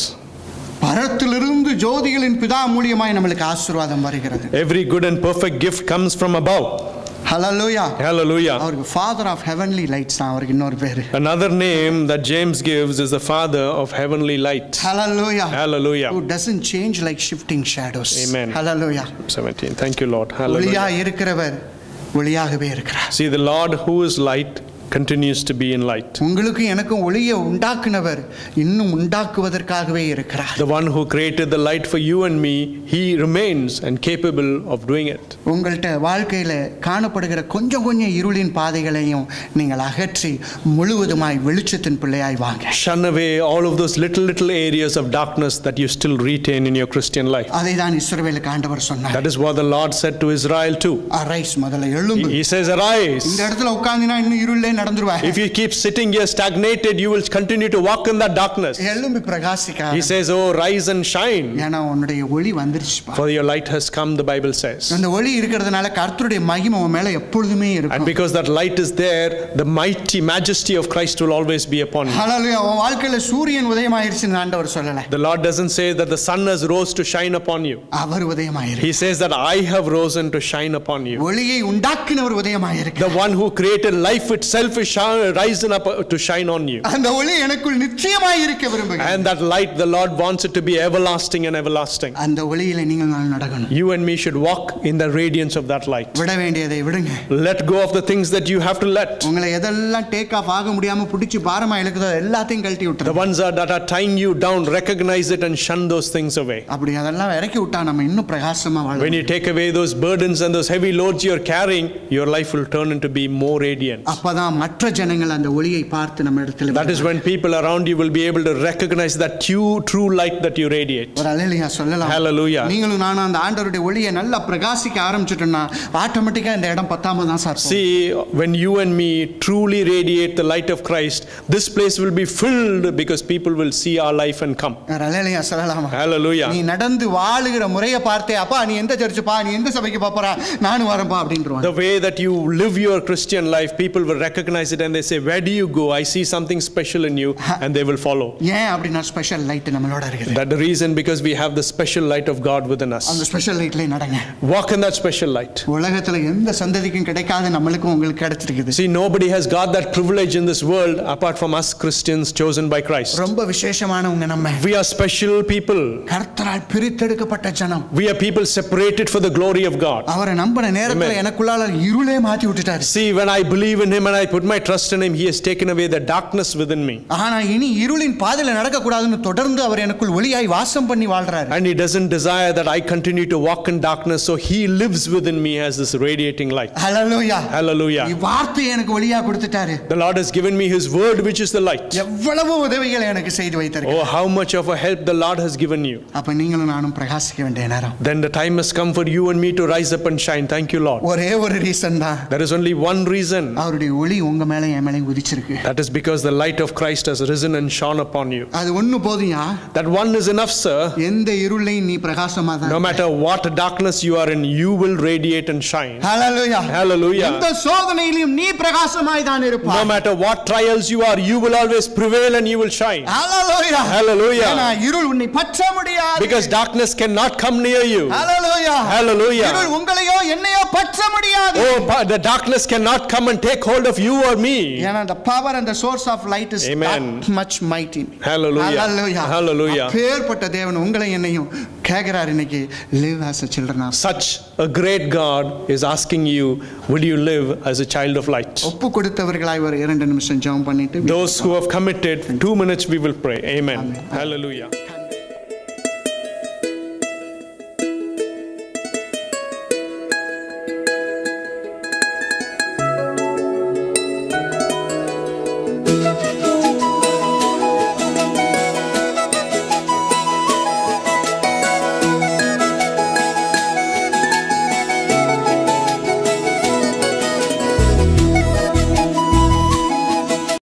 பரத்திலிருந்து ஜோதிகளின் பிதா மூலமாய் நமக்கு ஆசீர்வாதம் வருகிறது. Every good and perfect gift comes from above. Hallelujah. Hallelujah. அவருக்கு Father of Heavenly Lights தான் அவருக்கு இன்னொரு பேரு. Another name that James gives is the Father of Heavenly Light. Hallelujah. Hallelujah. Who doesn't change like shifting shadows. Amen. Hallelujah. 17. Thank you, Lord. Hallelujah. ஒளியா இருக்கிறவர் ஒளியாகவே இருக்கிறார். See, the Lord who is light continues to be in light. உங்களுக்கு எனக்கும் ஒளியை உண்டாக்குனவர் இன்னும் உண்டாக்குவதற்காகவே இருக்கிறார். The one who created the light for you and me, he remains and capable of doing it. உங்கள்ட்ட வாழ்க்கையில காணப்படுகிற கொஞ்சம் கொஞ்சம் இருளின் பாதைகளையும் நீங்கள் அகற்றி முழுவதுமாய் வெளிச்சத்தின் பிள்ளையாய் வாங்க. Shun away all of those little areas of darkness that you still retain in your Christian life. அதை தான் இஸ்ரவேலுக்கு ஆண்டவர் சொன்னார். That is what the Lord said to Israel too. Arise, முதல்ல எழும்பு. He says, arise. இந்த இடத்துல உட்கார்ந்தினா இன்னும் இருளே நடந்துருவாய். If you keep sitting here stagnated, you will continue to walk in that darkness. எழும்பி பிரகாசிக்க. He says, oh, rise and shine. ஏனா உன்னுடைய ஒளி வந்துருச்சுப்பா. For your light has come, the Bible says. அந்த ஒளி இருக்கிறதுனால கர்த்தருடைய மகிமை உன் மேல எப்பொழுதுமே இருக்கும். And because that light is there, the mighty majesty of Christ will always be upon you. Hallelujah. உன் வாழ்க்கையில சூரியன் உதயமாயிருச்சுன்னு ஆண்டவர் சொல்லல. The Lord doesn't say that the sun has rose to shine upon you. Our உதயமாயிரு. He says that I have risen to shine upon you. ஒளியை உண்டாக்கினவர் உதயமாயிருக்கு. The one who created life itself is risen up to shine on you. அந்த ஒளி எனக்குள் நிச்சயமாய் இருக்க விரும்புகிறேன். And that light, the Lord wants it to be everlasting and everlasting. அந்த ஒளியிலே நீங்கள் நான் நடக்கணும். You and me should walk in the radiance of that light. விட வேண்டியதை விடுங்க. Let go of the things that you have to let. உங்களை எதெல்லாம் டேக் ஆஃப் ஆக முடியாம பிடிச்சு பாரமா இழுக்குதோ எல்லாத்தையும் கழட்டி விட்டுரு. The ones that are tying you down, recognize it and shun those things away. அப்படி அதெல்லாம் இறக்கி விட்டா நம்ம இன்னும் பிரகாசமா வாழலாம். When you take away those burdens and those heavy loads you're carrying, your life will turn into be more radiant. அப்பதான் மற்ற ஜனங்கள் அந்த ஒளியை பார்த்து நம்ம இடத்துல. That is when people around you will be able to recognize that true light that you radiate. ஒரு அல்லேலூயா சொல்லலாம். Hallelujah. நீங்களும் நானும் அந்த ஆண்டவருடைய ஒளியை நல்லா பிரகாசிக்க ஆரம்பிச்சிட்டோம்னா ஆட்டோமேட்டிக்கா இந்த இடம் பத்தாம தான் sir. See, when you and me truly radiate the light of Christ, this place will be filled because people will see our life and come. அல்லேலூயா சொல்லலாம். Hallelujah. நீ நடந்து வாழுகிற முறையை பார்த்தே அப்பா நீ எந்த சர்ச்சுப்பா நீ எந்த சபைக்கு போறா நானும் வரேன்பா அப்படின்றாங்க. The way that you live your Christian life, people will recognize it and they say, where do you go? I see something special in you, and they will follow. ஏன் அப்படினா ஸ்பெஷல் லைட் நம்மளோட இருக்குது. That the reason because we have the special light of God within us. அந்த special லைட்ல நடங்க. Walk in that special light. உலகத்துல எந்த சந்ததிக்கும் கிடைக்காத நம்மளுக்கும் உங்களுக்கு கிடைச்சிருக்குது. See, nobody has got that privilege in this world apart from us Christians chosen by Christ. ரொம்ப விசேஷமானவங்க நம்ம. We are special people. கர்த்தரால் பிரித்தெடுக்கப்பட்ட ஜனம். We are people separated for the glory of God. அவரை நம்பின நேரத்துல எனக்குள்ளால இருளே மாத்தி விட்டுட்டாரு. See, when I believe in him and I put my trust in him, he has taken away the darkness within me. ஆனா இனி இருளின் பாதையில நடக்க கூடாதுன்னு தொடர்ந்து அவர் எனக்குள் ஒளியாய் வாசம் பண்ணி வாழ்றாரு. And he doesn't desire that I continue to walk in darkness, so he lives within me as this radiating light. Hallelujah. Hallelujah. இந்த வார்த்தை எனக்கு ஒளியா கொடுத்துட்டாரு. The Lord has given me his word, which is the light. எவ்வளவு உதவிகளை எனக்கு செய்து வைத்தார். Oh, how much of a help the Lord has given you. அப்ப நீங்களும் நானும் பிரகாசிக்க வேண்டிய நேரம். Then the time has come for you and me to rise up and shine. Thank you, Lord. ஒரே ஒரு ரீசன் தான். There is only one reason. அவருடைய ஒளி உங்க மேல என் மேல உதிச்சிருக்கு. That is because the light of Christ has risen and shone upon you. அது ஒண்ணு போதும்யா. That one is enough, sir. எந்த இருளையும் நீ பிரகாசமா தான். No matter what darkness you are in, you will radiate and shine. Hallelujah. Hallelujah. எந்த சோதனையிலும் நீ பிரகாசமாய் தான் இருப்பாய். No matter what trials you are, you will always prevail and you will shine. Hallelujah. Hallelujah. ஏனா இருள் உன்னை பற்ற முடியாது. Because darkness cannot come near you. Hallelujah. Hallelujah. இருள் உங்களையோ என்னையோ பற்ற முடியாது. Oh, the darkness cannot come and take hold of you or me. ஏனா the power and the source of light is Amen. that much mighty. Hallelujah. Hallelujah. Hallelujah. அப்பேற்பட்ட தேவன் உங்களை என்னையும் கேக்குறார் இன்னைக்கு live as a children of. Such a great God is asking you, will you live as a child of light? ஒப்பு கொடுத்தவர்களாய் ஒரு 2 நிமிஷம் ஜெபம் பண்ணிட்டு Those who have committed 2 minutes we will pray. Amen. Hallelujah.